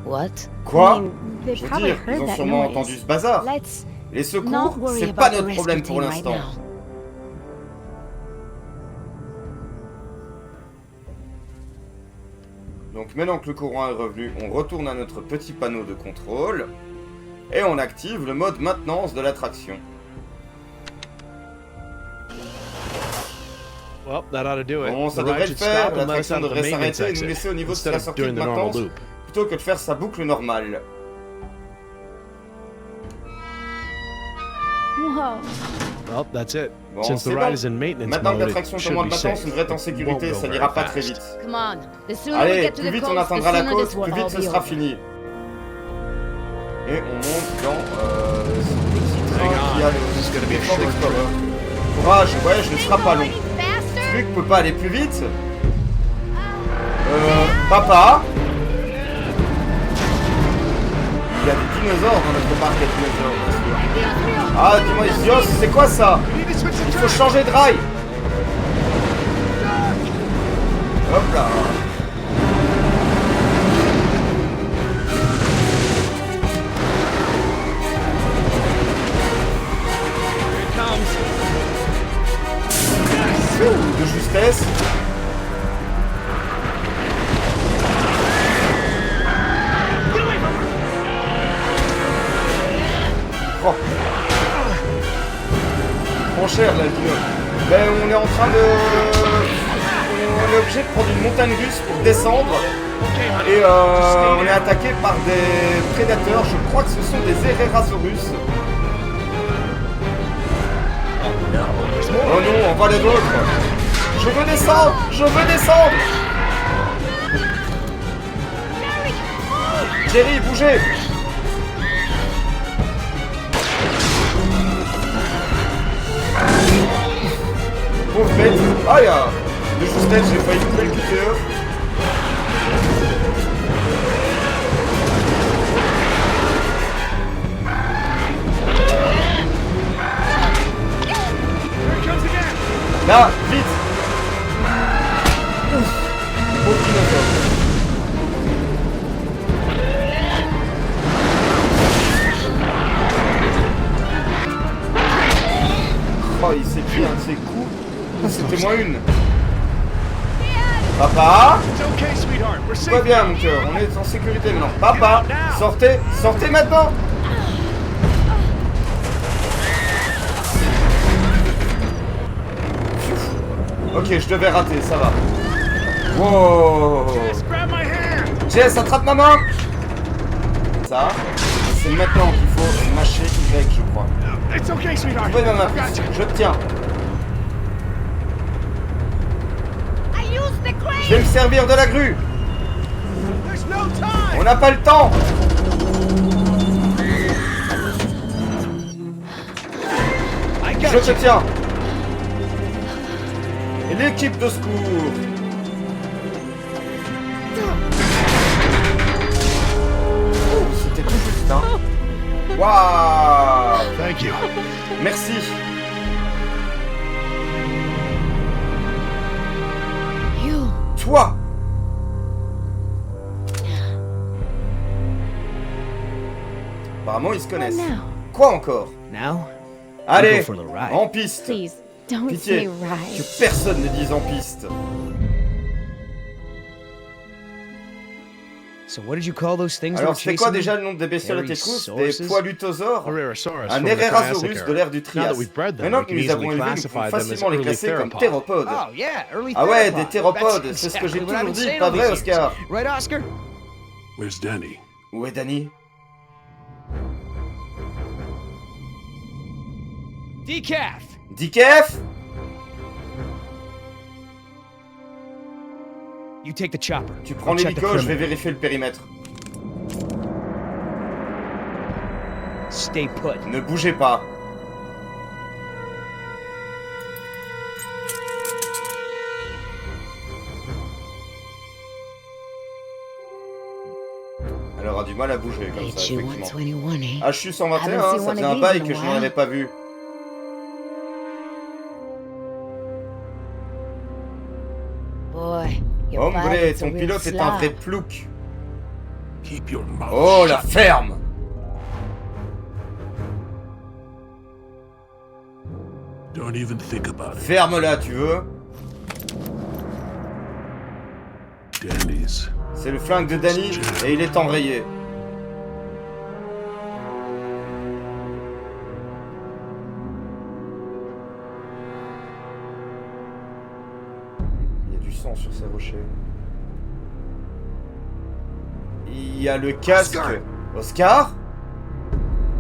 What? Quoi? I mean, they Je veux probably dire, heard ils ont that sûrement noise. entendu ce bazar. Let's Les not secours, worry c'est about pas the notre rescue problème pour team right l'instant. now. Donc maintenant que le courant est revenu, on retourne à notre petit panneau de contrôle et on active le mode maintenance de l'attraction. Well, that ought to do it. Bon, ça The devrait ride le should faire, stop and let us l'attraction out of the devrait maintenance s'arrêter et nous exit laisser au niveau de instead la of sortie doing de the normal maintenance loop. plutôt que de faire sa boucle normale. Whoa. Well, that's it. Bon, Since the c'est ride bon. is in maintenance Maintenant que mode, l'attraction it est en should mode be maintenance, safe. on devrait être en It sécurité, won't ça go n'ira very pas très fast. vite. Come on. The sooner we Allez, get to plus the vite on coast, atteindra the la sooner côte, this will plus all vite ce be sera over. fini. Et on monte dans ce petit train qui a le Defend Explorer. Courage, le voyage ne sera pas long. Ce truc peut pas aller plus vite. Papa. Il y a des dinosaures dans notre parc à dinosaures, bien sûr. Ah, dis-moi, Zios, c'est quoi ça? Il faut changer de rail. Hop là. De justesse. Oh. Trop cher là, le dino. Ben, on est en train de... On est obligé de prendre une montagne russe pour descendre. Et on est attaqué par des prédateurs. Je crois que ce sont des Herrerasaurus. Oh non, on va les d'autres. Je veux descendre. Je veux descendre. Jerry, bougez. Pauvre bête. Ah, y'a de justesse, j'ai failli couper le cutter. Là, vite. Ouf. Pauvre dinosaure. Oh, il s'est pris un de ses coups. C'était moins une. Papa, tout va bien mon cœur, on est en sécurité maintenant. Papa, sortez, sortez maintenant. Ok, je devais rater, ça va. Wow. Jess, attrape ma main. Ça, c'est maintenant qu'il faut mâcher Y, je crois. Oui, maman, je te tiens. Je vais me servir de la grue. On n'a pas le temps. Je te tiens. Et l'équipe de secours. Oh, c'était tout juste, hein. Waouh. Thank you. Merci. You. Toi. Apparemment, ils se connaissent. What now? Quoi encore? Now, Allez, go for the ride. en piste. Please, don't Pitié, say ride. que personne ne dise en piste. So what did you call those things that Alors, were c'est quoi chasing déjà me? le nom des bestioles tétrous? Des Herrerasaurus? poilutosaures? Herrerasaurus Un from the Triassic Herrerasaurus era. de l'ère du Now Trias. that we've bred them, Maintenant we que can nous avons easily élevé, nous classify pouvons them as facilement les early classer comme theropods. théropodes. Oh, yeah, early Ah ouais, des theropods. théropodes, That's c'est ce que j'ai exactly what I've toujours been dit, saying pas all vrai, these Oscar? years. Right, Oscar? Where's Danny? Où est Danny? Decaf! Dikef? You take the chopper. Tu prends I'll check the l'hélico, je vais perimeter. vérifier le périmètre. Stay put. Ne bougez pas. mal à bouger comme ça, Bet you effectivement. 121, eh? Ah, je suis 121, Haven't hein, seen ça one faisait of un these bail in a que je n'en while. avais pas vu. Boy, your Hombre, pilot's a ton real pilote est un vrai slob. plouc. Keep your mouth Oh, la shut. ferme! Don't even think about it. Ferme-la, tu veux? Danny's. C'est le flingue de Danny et il est enrayé. Il y a du sang sur ces rochers. Il y a le casque. Oscar?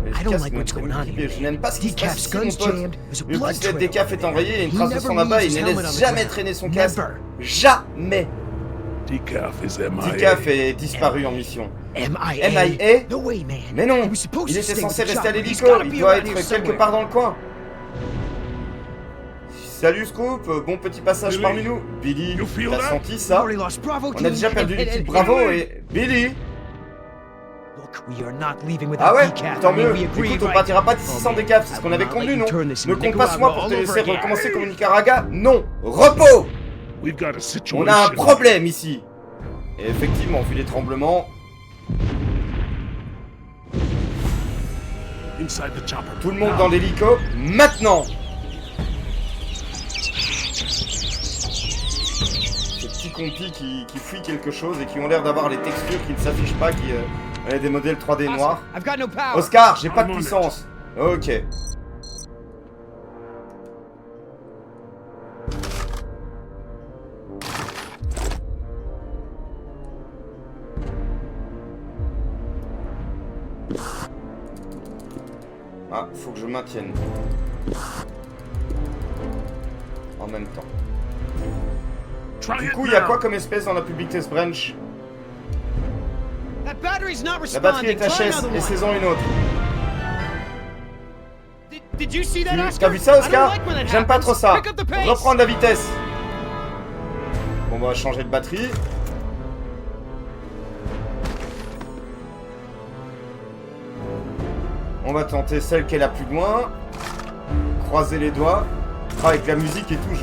Et le I don't casque like de what's notre going on équipier. here. Je n'aime pas ce qui se passe Decaf's ici, mon gun's pote. jammed. There's a Le blood pistolet de trail. Decaf est enrayé et une He trace de never sang là-bas. leaves Il his ne helmet laisse on the jamais ground. traîner son casque. Never. Jamais. Decaf is MIA. Decaf est disparu en mission. MIA? MIA? No way, man. Mais non, He was supposed il to était stay with censé the rester à chopper. He's l'hélico, gotta il be doit around être here quelque somewhere. part dans le coin. Salut Scoop, bon petit passage Billy, parmi nous. Billy, you feel t'as that? senti ça? Already lost Bravo On a team. déjà perdu And- l'équipe and- Bravo Billy. et... Billy. Look, we are not leaving without Ah ouais, decaf. tant I mean, mieux. we agreed, Écoute, on right? partira pas d'ici Oh, sans man. Decaf, c'est ce I qu'on will avait not convenu, let non? you turn this Ne into compte pas sur moi Nicaragua pour te all laisser over again. recommencer comme au Nicaragua. Non, repos. We've got a situation. On a un problème ici. Et effectivement, vu les tremblements, Inside the chopper. tout le monde Now. dans l'hélico, maintenant. Ces petits compis qui fuient quelque chose et qui ont l'air d'avoir les textures qui ne s'affichent pas, qui ont des modèles 3D noirs. I've got no power. Oscar, j'ai pas de I'm on it. puissance. Ok. Ah, faut que je maintienne. En même temps. Try Du it coup, il y a now. quoi comme espèce dans la Public Test Branch? That battery's not La batterie responding. est Try HS, another one. essaisons une autre. Did you see that, Oscar? T'as vu ça, I don't Oscar? like when that J'aime pas happens. trop ça. Pick up the pace. Reprendre la vitesse. Bon, on va changer de batterie. On va tenter celle qui est la plus loin. Croiser les doigts. Ah, avec la musique et tout,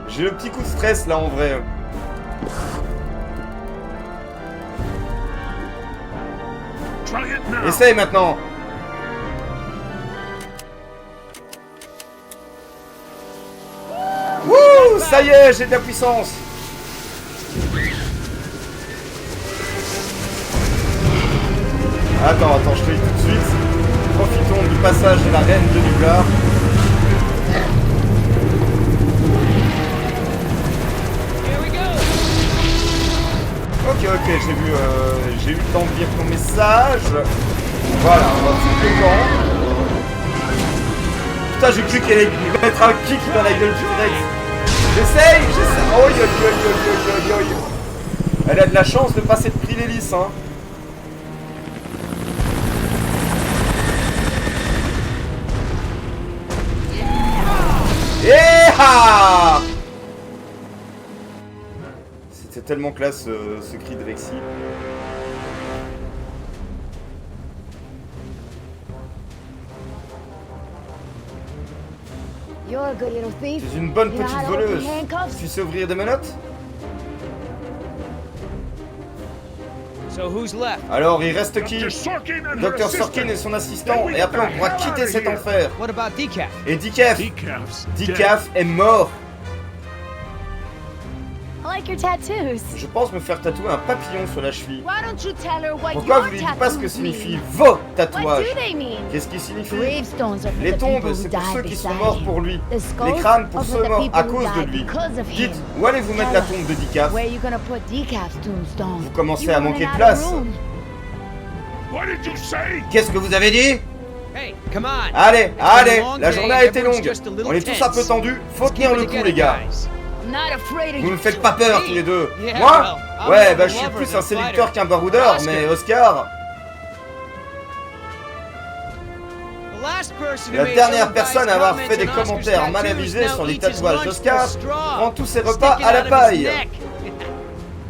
j'ai le petit coup de stress là en vrai. Try it now. Essaye maintenant. Wouh, ça y est, j'ai de la puissance. Attends, je te dis tout de suite. Profitons du passage de la reine de Nublar. Here we go. Ok, j'ai eu le temps de lire ton message. Voilà, on va foutre le camp. Putain, j'ai cru qu'elle allait lui mettre un kick dans la gueule du T-Rex. J'essaye. Oh, yo. Elle a de la chance de passer de prix l'hélice, hein. Yeah! C'était tellement classe ce cri de Rexy. You're a good little thief. Tu es une bonne You know petite how to open voleuse. handcuffs? Tu sais ouvrir des menottes? So who's left? Alors, il reste qui? Dr. Sorkin and her Dr. Sorkin et assistant. son assistant. Et après, on pourra quitter cet enfer. What about Decaf? Et Decaf. Decaf's Decaf est mort. I like your tattoos. Je pense me faire tatouer un papillon sur la cheville. Why don't you tell her what Pourquoi your vous lui dites pas ce que tattoos signifient mean? vos What tatouages? do they mean? Qu'est-ce qui signifie? Gravestones are for Les the tombes, people c'est who pour ceux died qui sont beside morts him. pour lui. The Les skulls crânes pour are ceux for the morts à people who cause de died lui. because of Dites, him. où allez-vous mettre la Tell tombe de Decaf? Where you gonna put Decaf's tombstone? Vous commencez You à running manquer de out of place. room. What did you say? Qu'est-ce que vous avez dit? Hey, come on. Allez, It's been a allez, long la day, journée a été everyone's longue. just a little On est tous un peu tense. tendus. Faut Let's tenir keep le it coup, together, les gars. guys. I'm not afraid of Vous you. me faites pas peur tous les deux. Yeah, Moi? well, I'm Ouais, more bah of a je suis lover plus than un a séducteur fighter. qu'un baroudeur, Oscar. mais Oscar, The last person who la made dernière ill-advised personne à avoir fait des comments on Oscar's commentaires mal tattoos avisés now sur les eats his tatouages lunch d'Oscar with a straw, prend tous ses repas sticking à la out of his paille. neck.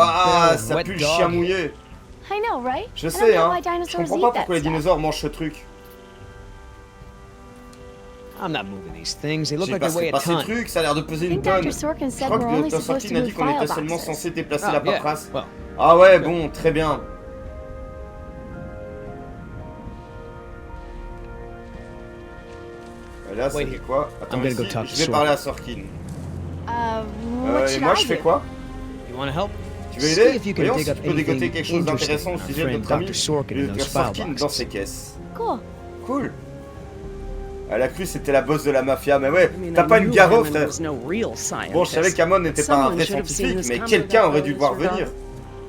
Waouh, ça wet pue le dog. chien mouillé. I know, right? Je I don't sais, know hein. why Je dinosaurs comprends eat pas that pourquoi les stuff. dinosaures mangent ce truc. I'm not moving these things. They look J'ai like they weigh pas a ces ton. trucs, ça a l'air de peser I une think tonne. Dr. Sorkin Je said crois we're que le only Dr. supposed Sorkin to a dit move qu'on file était seulement boxes. censé déplacer Ah, la yeah. paperasse. Well, Ah ouais, bon, très bien. Et là, Wait c'est here. quoi? Attends, I'm gonna go ici, talk to je vais parler à Sorkin. What Et should moi, I je fais do? quoi? you want to help? Tu veux See aider? if you can Voyons dig si up tu peux dégoter anything quelque chose d'intéressant au interesting sujet de on notre ami Dr. Sorkin le in Dr. those file Sorkin dans boxes. ses caisses. Cool. Cool. Elle a cru que c'était la boss de la mafia, mais ouais, I mean, t'as I pas une knew garo, Hammond frère. was no real scientist. Bon, je savais qu'Amon n'était pas un Someone vrai should have seen scientifique, this mais coming quelqu'un aurait dû in le voir this regard. venir.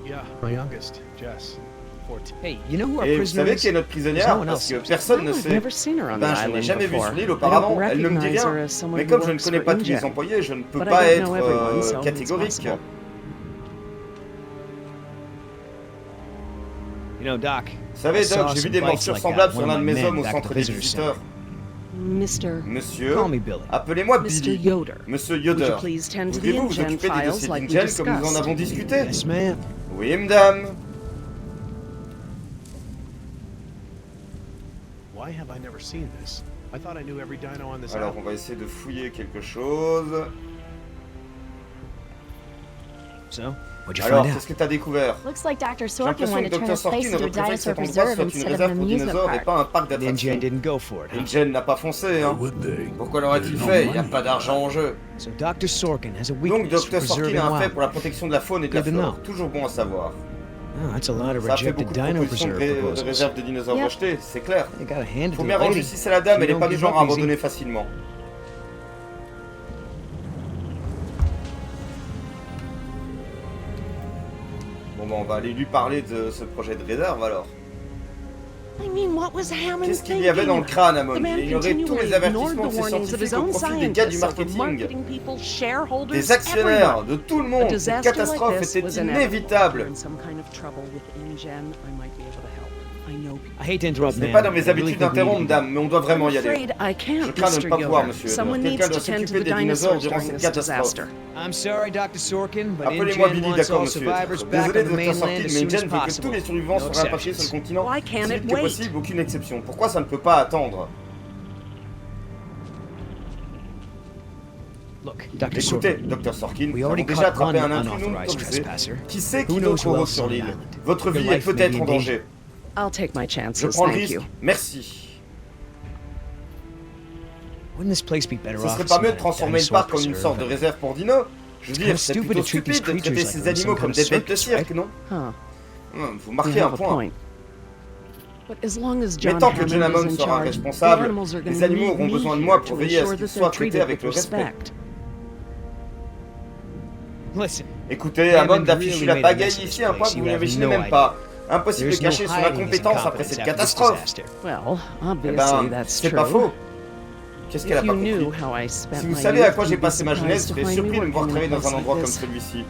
Yeah, my youngest, Jess, 14. Hey, you know who our Et vous prisoner savez is? qui est notre There's prisonnière? no one Parce else que knows. personne ne I've sait. never seen her on the Ben, je l'ai island jamais vue before. sur l'île I don't auparavant, elle ne me dit recognize rien. her as someone Mais who comme je ne works connais for pas tous les InGen. employés, je ne peux But I pas don't être know everyone, so it's catégorique. possible. You know, Doc. Vous savez, I saw Doc, j'ai vu some des bikes morsures like semblables that, sur one l'un of de my mes men hommes au back at centre the des visitor visiteurs. Mr. Monsieur, Call me Billy. appelez-moi Mr. Billy. Yoder. Monsieur Would you Yoder. please tend to the Voudriez-vous vous InGen occuper des files dossiers like we d'InGen comme nous en discussed? avons discuté? Yes, ma'am. Oui, madame. Why have I never seen this? I thought I knew every dino on this Alors, on island. va essayer de fouiller quelque chose. So, what'd you Alors, find qu'est-ce out? que t'as découvert? Looks like Dr. J'ai Sorkin l'impression wanted que to turn Dr. this place Sorkin into a aurait préféré que dinosaur cet endroit preserve soit une instead of réserve an pour amusement dinosaures et park. pas un parc The InGen d'attractions. didn't go for it, huh? InGen n'a pas foncé, hein. Would they? Pourquoi l'aurait-il There's no fait? Il n'y a money. pas d'argent en jeu. So Dr. Sorkin has a Donc, weakness for Dr. Sorkin preserving a un fait wild. pour la protection de la faune et de la Good to flore. know. Toujours bon à savoir. Oh, that's a lot of Ça a fait rejected beaucoup de dino propositions preserve de proposals. réserve de dinosaures Yep. rejetées, c'est clair. You gotta hand it Faut to bien the rendre lady. justice à la dame, She elle n'est don't pas du give genre up à easy. abandonner facilement. Bon bah on va aller lui parler de ce projet de réserve alors. I mean, what was Hammond Qu'est-ce qu'il y avait dans le thinking? crâne, Amon? The man Il ignorait tous continually les avertissements ignored de the ses warnings of his scientifiques au own profit des gars du scientists, of the marketing, marketing people, shareholders, des actionnaires, everyone. de tout le A monde. Cette disaster like catastrophe this était was inevitable. inévitable. If you're in some kind of trouble with InGen, I might be able to help. I know people. I hate to interrupt, Ce n'est man. pas dans mes I really habitudes think we d'interrompre, need to- dame, mais on doit vraiment y I'm aller. afraid I Je can't, crains de ne Mr. pas pouvoir, Yoder. monsieur. Someone Quelqu'un needs doit to tend to s'occuper the des dinosaures dinosaurs durant during cette this catastrophe. disaster. I'm sorry, Dr. Sorkin, but Appelez-moi InGen Billy, wants d'accord, all monsieur. survivors back Désolé, on the Dr. mainland Sorkin, as mais soon Jen as veut que tous possible. les survivants No soient rapatriés sur le exceptions. continent. Why can't Si it vite que wait? possible, aucune exception. Pourquoi ça ne peut pas attendre? Look, Dr. Écoutez, Sorkin, Dr. Sorkin, we nous already avons déjà caught attrapé one un intrus non unauthorized autorisé. trespasser. Qui sait Who qui knows d'autre who rôde else sur on l'île? island? Votre Your vie est life may peut-être be en in danger. I'll take my Je chances, prends le thank risque. you. Merci. Wouldn't this place be better Ce off serait as pas some mieux de kind of transformer le dinosaur parc en une sorte de preserve? réserve pour dinos? Je veux It's dire, kind of c'est stupid plutôt to treat these stupide de traiter creatures ces like animaux some comme kind des of bêtes de circus, cirque, right? non? Huh. Vous You marquez un have a point. point. But as long as Mais John tant que John Hammond Hammond is in sera charge, the responsable, animals are les gonna animaux need auront me besoin de here moi to pour veiller à ce ensure qu'ils that soient they're traités treated avec with le respect. respect. Listen, Écoutez, Hammond Hammond affiche really la made a pagaille mess of this ici à un point place. que You vous have n'imaginez no même idea. pas. Impossible de there's no cacher son hiding his incompétence après incompetence cette after this catastrophe. disaster. Well, Eh obviously ben, that's c'est true. pas faux. Qu'est-ce qu'elle a If pas you knew compris? how I spent Si vous my savez à youth, quoi j'ai you'd be passé ma jeunesse, surprised vous to serez find me surpris de me voir working in a travailler dans un place endroit like comme this. celui-ci.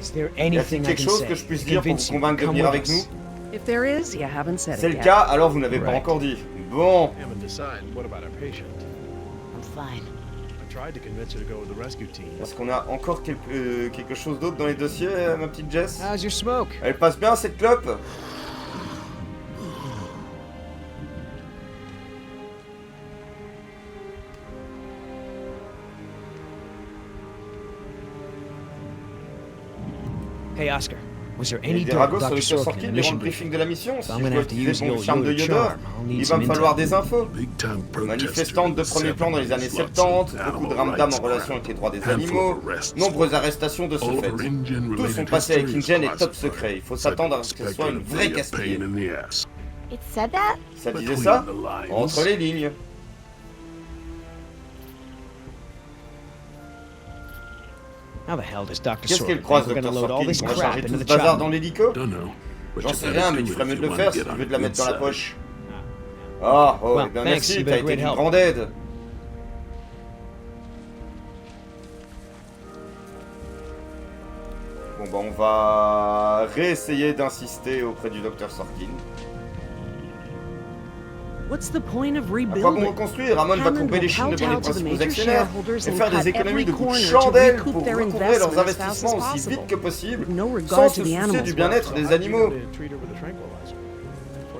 Is there Y a-t-il anything I quelque can chose say que je puisse to dire pour convince vous you convaincre to de come venir with avec nous? us? If there is, you haven't said C'est it le yet. cas, alors vous n'avez pas Right. encore dit. Bon, Hammond decide. What about our patient? I'm fine. I tried to convince her to go with the rescue team. est-ce qu'on a encore quelque chose d'autre dans les dossiers, ma petite Jess? How's your smoke? Elle passe bien cette clope? Hey, Oscar, was there Il y a any des dirt ragots on sur Dr. Dr. Sorkin in Sorkin the durant mission le briefing? briefing de la mission. Si I'm je gonna dois have to utiliser use mon your charme de Yoda, charm. I'll need il va some me falloir intel. des infos. Big time Manifestante de premier plan dans les années 70, beaucoup de ramdam en relation avec les droits des animaux, nombreuses arrestations de ce fait. Tous sont passés avec InGen et top secret. Il faut s'attendre à ce que ce soit une vraie casse-pied. It said that? Ça disait ça? Entre les lignes. How the hell does Dr. Qu'est-ce Sorkin qu'elle think croise, we're Dr. gonna load all Sorkin? this On va crap charger into tout the ce bazar chopper? dans l'hélico? J'en sais rien, mais tu ferais mieux de le faire si tu veux de la mettre dans la poche. Ah, oh, Well, eh bien thanks, merci, you've t'as been a été great d'une help. grande aide. Bon bah on va réessayer d'insister auprès du docteur Sorkin. What's the point of À quoi bon rebuilding? reconstruire? Ramon va Hammond couper will les chines devant les kowtow to the principaux major actionnaires shareholders et and faire des cut économies every de coups de corner to chandelle recoup pour their recouvrer leurs investment as fast as investissements aussi possible. vite que possible, No sans regard se to the soucier animals. du bien-être So des how'd you animaux. know to treat her with a tranquilizer?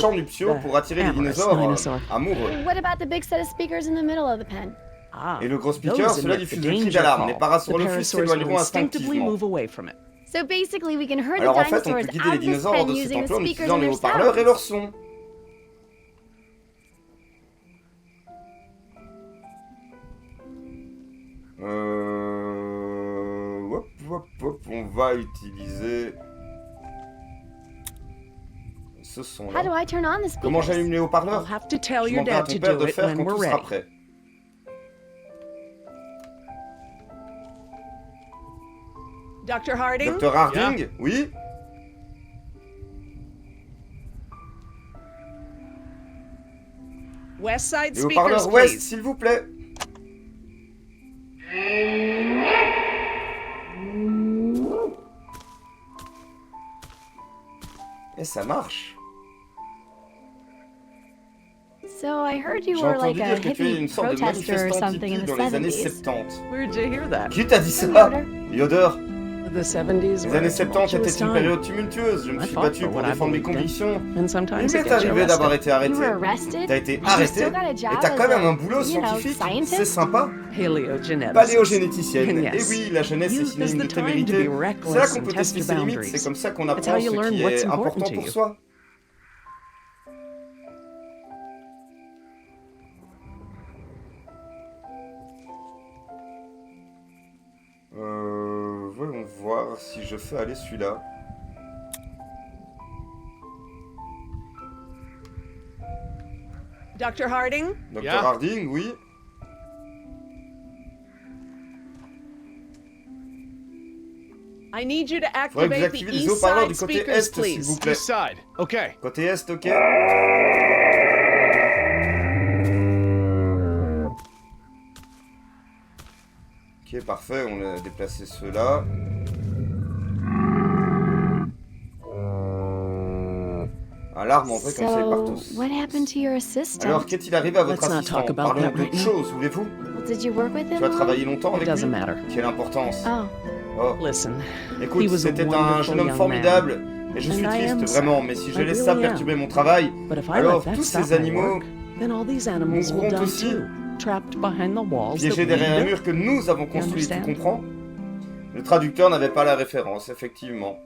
chants nuptiaux pour attirer les dinosaures amoureux. What about the big set of speakers in the middle of the pen? Ah, Et le gros speaker, those cela emit the diffuse le cri danger d'alarme. Les call. parasaurolophus The parasaurs will s'éloigneront instinctively instinctivement. move away from it. So basically, we can herd Alors the en fait, on dinosaurs peut guider les out of this dinosaures pen de cet using the enclos en speakers utilisant and les their haut-parleurs et sounds. leur son. Hop, hop, hop, on va utiliser ce son How do là. I turn on the speakers? Comment j'allume les I'll haut-parleurs? have to tell Je your demanderai à dad ton to père do de it faire when quand we're tout sera ready. prêt. Dr. Harding? Docteur Harding, oui? West Side Les speakers, haut-parleurs ouest, please. s'il vous plaît. Et ça marche. So I heard you J'ai were entendu like a dire que tu es hippie une sorte de protester or manifestant something in hippie the dans les années 70s. 70. Where'd you hear that? Qui t'a dit ça? Yoder. Yoder. The 70s Les were années a 70 tumultuous étaient une time. période tumultueuse. Je me I suis fought battu for pour what I défendre mes believed in. convictions. And Il sometimes m'est it gets you arrivé d'avoir arrested. été arrêté. You were arrested? T'as été You arrêté still got a job et t'as quand as même a, un boulot you know, scientifique. scientist? C'est sympa. Paleogeneticist. Paléogénéticienne. And Et yes, oui, la jeunesse est youth is synonyme de the time to be témérité. C'est là reckless qu'on and peut test tester your ses limites. boundaries. C'est comme ça qu'on It's apprend how you ce learn qui what's est important important to pour you. soi. Voyons voir si je fais aller celui-là. Dr. Harding? Dr. Yeah. Harding, oui. I need you to Faudrait que vous activate the activiez les east haut-parleurs side du côté speakers, est, s'il please. vous plaît. East side. Okay. Côté est, ok. Ok, parfait, on a déplacé ceux-là. Alarme en vrai comme ça ils partent So, tous. what happened to your assistant? Alors, qu'est-il arrivé à votre Let's not assistant? talk about Parlons that d'autre right now. chose, voulez-vous? Well, did you work with him? Tu as travaillé longtemps It avec doesn't lui? matter. Quelle importance. Oh, Oh, Listen, écoute, he was a c'était un wonderful jeune homme young formidable. Et je And suis I am triste, sad. vraiment, mais si je I laisse really ça am. perturber mon travail, but if I alors let that tous stop ces my animaux work, then all these animals will mourront die aussi. too, trapped behind the walls that piégés we derrière les built. murs que nous avons construits, tu understand? comprends? Le traducteur n'avait pas la référence, effectivement.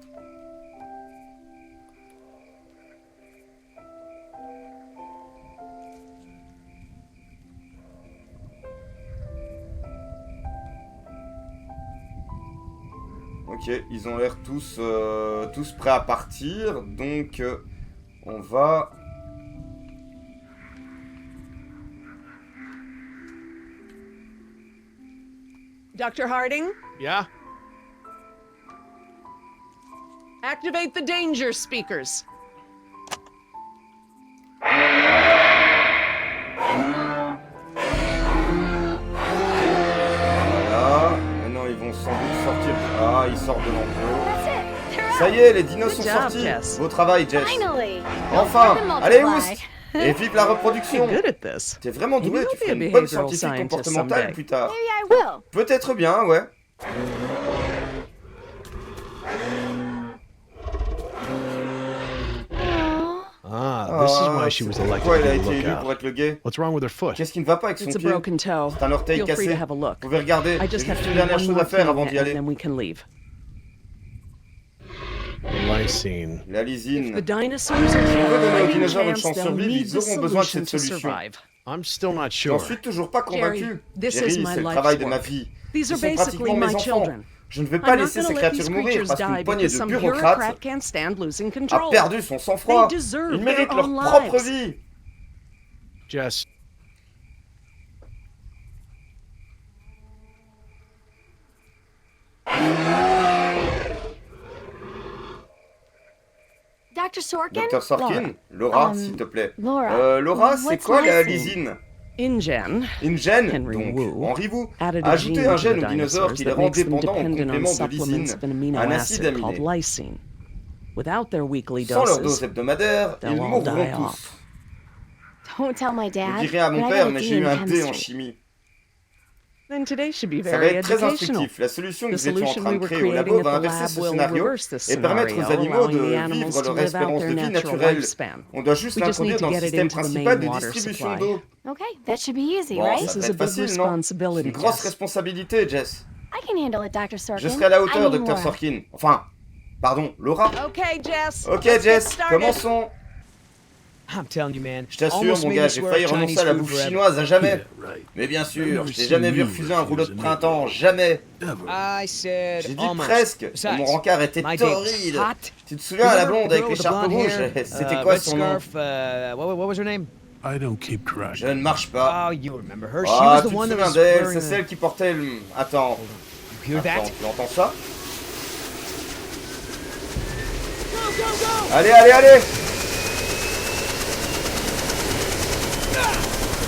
Ok, ils ont l'air tous prêts à partir, donc on va... Dr. Harding, Yeah? activate the danger speakers. Voilà, maintenant ils vont sans doute sortir... Ah, ils sortent de l'enclos. that's it. They're Ça out. y est, les dinos Good sont job, sortis. Jess. Beau travail, Jess. Finally. Enfin, Don't fucking allez, multiply. oust. Et vive la reproduction. You're good at this. T'es vraiment doué, Maybe tu you'll ferais be a une bonne behavioral scientifique scientist comportementale someday. plus tard. Maybe I will. Peut-être bien, ouais. Aw. Ah, this is why she c'est was elected pourquoi to elle a be été the élue pour lookout. être le gay. What's wrong with her foot? Qu'est-ce qui ne va pas avec son It's a pied? broken toe. C'est un orteil Feel free cassé. to have a look. Vous pouvez regarder. I J'ai just have juste to une do dernière one chose more à faire thing avant d'y and aller. then we can leave. Lysine. La lysine. The dinosaurs Si on veut donner aux are dinosaures une chance, chance they'll survivre, need ils the auront besoin de solution cette to solution. survive. I'm still not J'en sure. suis toujours pas convaincu. Jerry, this Jerry, is my c'est le life's travail de ma work. vie. These Ce are sont basically pratiquement my mes enfants. children. Je ne vais pas I'm not laisser gonna ces let créatures these mourir creatures parce die qu'une poignée because de some bureaucrates bureaucrat can't stand losing a control. perdu son sang-froid. They deserve Ils méritent their leur own propre lives. vie. Jess, Dr. Sorkin? Docteur Sorkin, Laura, s'il te plaît. Laura. Laura, c'est What's quoi la lysine? lysine? InGen, Une gène, Henry donc, Wu, Henri Wu, added a a ajouté gene un to gène the aux dinosaures dinosaurs qui les that rend makes them dépendants en dependent on complément de supplements lysine, of an amino un acide acid called aminé. lysine. Without their weekly Sans leur dose doses, hebdomadaire, they'll ils all mourront die tous. off. Don't tell my Je dad. dirais à mon but I père, got a mais D j'ai eu in un D en chemistry. chimie. Then today should be Ça va very être très educational. instructif. La solution que The nous étions en solution train we de were créer au creating labo at va the inverser lab ce will scénario reverse this et permettre aux scenario, animaux de allowing the animals vivre to leur live out espérance de their vie natural naturelle. lifespan. On doit juste We just l'introduire need to dans le get it système into the principal de main water distribution supply. d'eau. Okay, that should be easy, Bon, right? ça This devrait is a être big facile, non? C'est responsibility, une grosse Jess. responsabilité, Jess. I can handle it, Dr. Sorkin. Je serai à la hauteur, I mean, Dr. Laura. Sorkin. Enfin, pardon, Laura. Okay, Jess. Ok, let's get Jess, started. commençons. I'm telling you, man. Je t'assure, almost mon made gars, me j'ai swear failli off renoncer Chinese à la food bouffe forever. chinoise, à jamais. Yeah, right. Mais bien sûr, Never je t'ai seen jamais vu you refuser un rouleau de refuse an printemps, jamais. Ever. I said J'ai dit almost. presque, et Besides, mon rencard était my date was torride. hot. Tu te souviens, la Remember blonde the avec girl les with the charpes blonde rouges? hair, C'était quoi red son nom? scarf, what was her name? I don't keep track. Je ne marche pas. Oh, you remember her. She Ah, was tu the te one that souviens was d'elle, wearing c'est the... celle qui portait le... Attends, You hear attends, that? tu entends ça? Allez, allez, allez!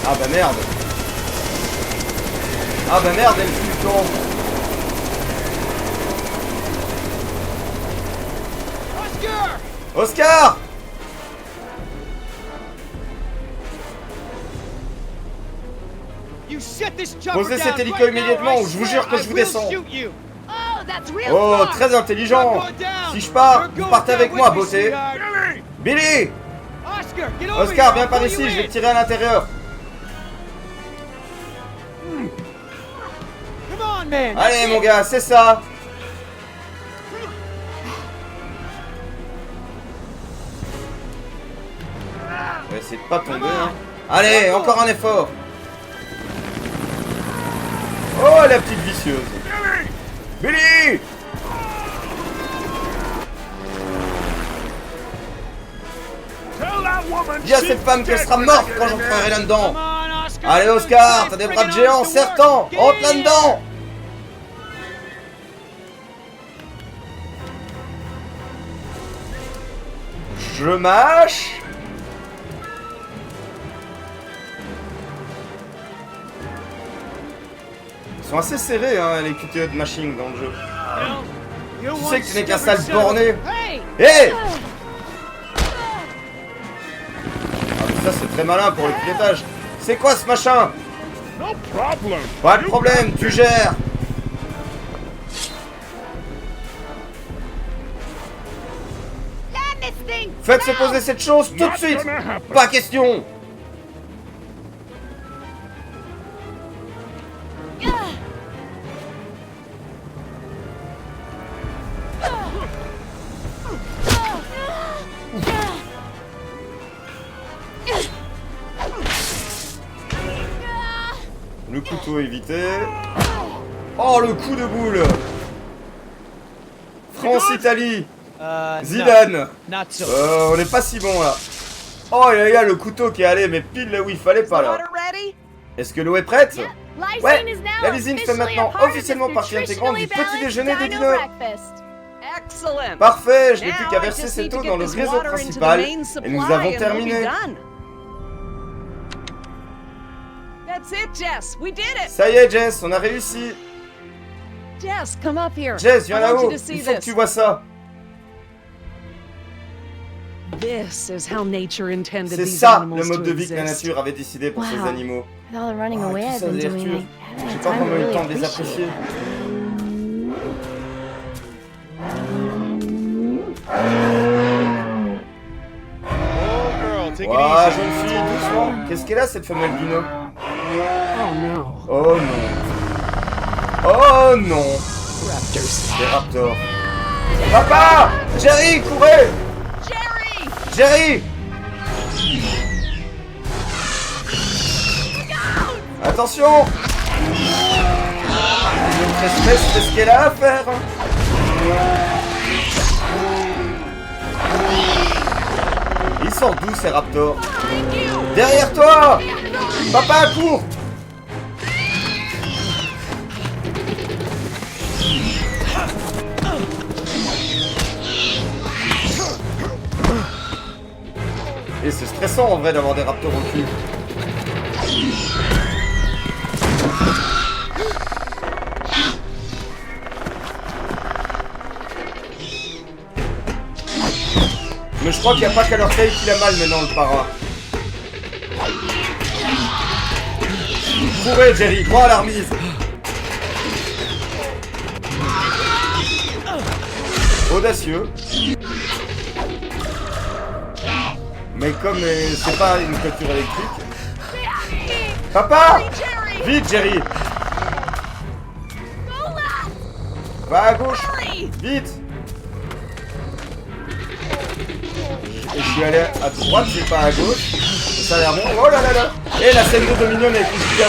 Ah bah merde! Ah bah merde, elle fuit le camp! Oscar! Posez cet hélico immédiatement ou je vous jure que je vous descends! Oh, that's real Oh, smart. très intelligent! Si je pars, vous partez avec moi, beauté! Billy! Oscar, viens par ici, je vais te tirer à l'intérieur! Allez, mon gars, c'est ça! On va essayer de pas tomber, hein. Allez, encore un effort! Oh, la petite vicieuse! Billy! Tell that woman Dis à she's cette femme qu'elle dead sera when I morte get quand in j'entrerai there. là-dedans! Allez, Oscar, t'as des bras de géant, serre-t'en! Rentre là-dedans! Je mâche! Ils sont assez serrés, hein, les QTE de machine dans le jeu. Tu sais que tu n'es qu'un sale borné! Hé! Ah, ça, c'est très malin pour le pilotage. C'est quoi ce machin? No problem. Pas de problème, tu gères! Land this thing. Faites se poser cette chose tout de Not suite! gonna happen. Pas question! Le couteau évité. Oh, le coup de boule! France-Italie! No, Zidane! not so. On est pas si bon là. Oh, il y a le couteau qui est allé, mais pile là où il fallait pas là. Est-ce que l'eau est prête? Ouais, la lysine fait maintenant officiellement partie intégrante du petit déjeuner des dîners. Excellent. Parfait, je n'ai plus Now qu'à I verser just need cette to eau get dans le this réseau water into the principal main et nous supply avons and we'll be terminé. done. That's it, Jess. We did it. Ça y est, Jess, on a réussi. Jess, come up here. Jess, viens I want là-haut. you to see Il faut que this. tu vois ça. This is how nature intended C'est these ça animals le mode to de vie que la exist. nature avait décidé pour ces Wow. animaux. With all the running Oh, away tout I've ça, been les doing, Arthur. I haven't J'ai had pas time to encore eu le really temps de les appreciate apprécier. Oh, girl, take it Ouah, easy. jeune fille, doucement. Qu'est-ce qu'elle a cette femelle dino? Oh no. Oh non. Oh non. Des raptors. Papa! Jerry, courez! Jerry! Attention! Notre espèce fait ce qu'elle a à faire. Ils sont d'où ces raptors? Derrière toi! Papa, cours! Et c'est stressant en vrai d'avoir des raptors au cul. Mais je crois qu'il n'y a pas qu'à leur taille qu'il a mal maintenant le parrain. Courez Jerry, crois à la remise. Audacieux. Mais comme c'est pas une clôture électrique. Papa! Vite Jerry! Va à gauche! Vite! Et je suis allé à droite, c'est pas à gauche. Ça a l'air bon. Oh là là là. Et la scène de Dominion avec Jessica.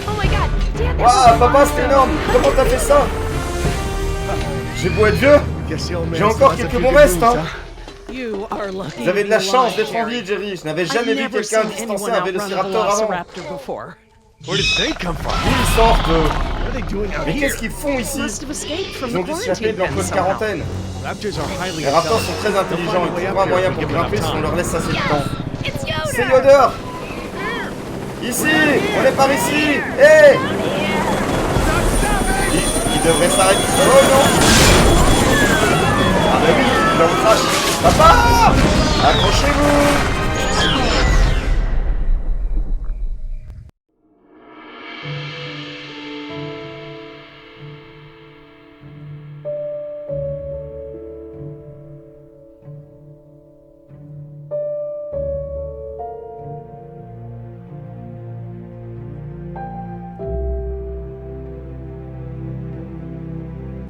Oh my god, Dad, Waouh, papa, c'est énorme. Comment t'as fait ça? J'ai beau être vieux, j'ai encore quelques bons restes, hein. You are lucky. Vous avez de la you're chance alive, d'être en Jerry. vie, Jerry. Je n'avais I've jamais vu never quelqu'un seen distancer anyone un outrun a vélociraptor avant. velociraptor before. Where did they come from? D'où ils sortent What are they doing out Mais here? qu'est-ce qu'ils font ici? Must have escaped from Ils ont the dû s'échapper de quarantine leur pen code somehow. quarantaine. Raptors are highly Les raptors sont intelligent. très intelligents, ils trouveront un moyen pour grimper si on leur laisse assez de temps. C'est Yoder! Ici! On est par ici! Hé! Il devrait s'arrêter. Oh non! Ah bah oui, il est en crash. Papa! Accrochez-vous!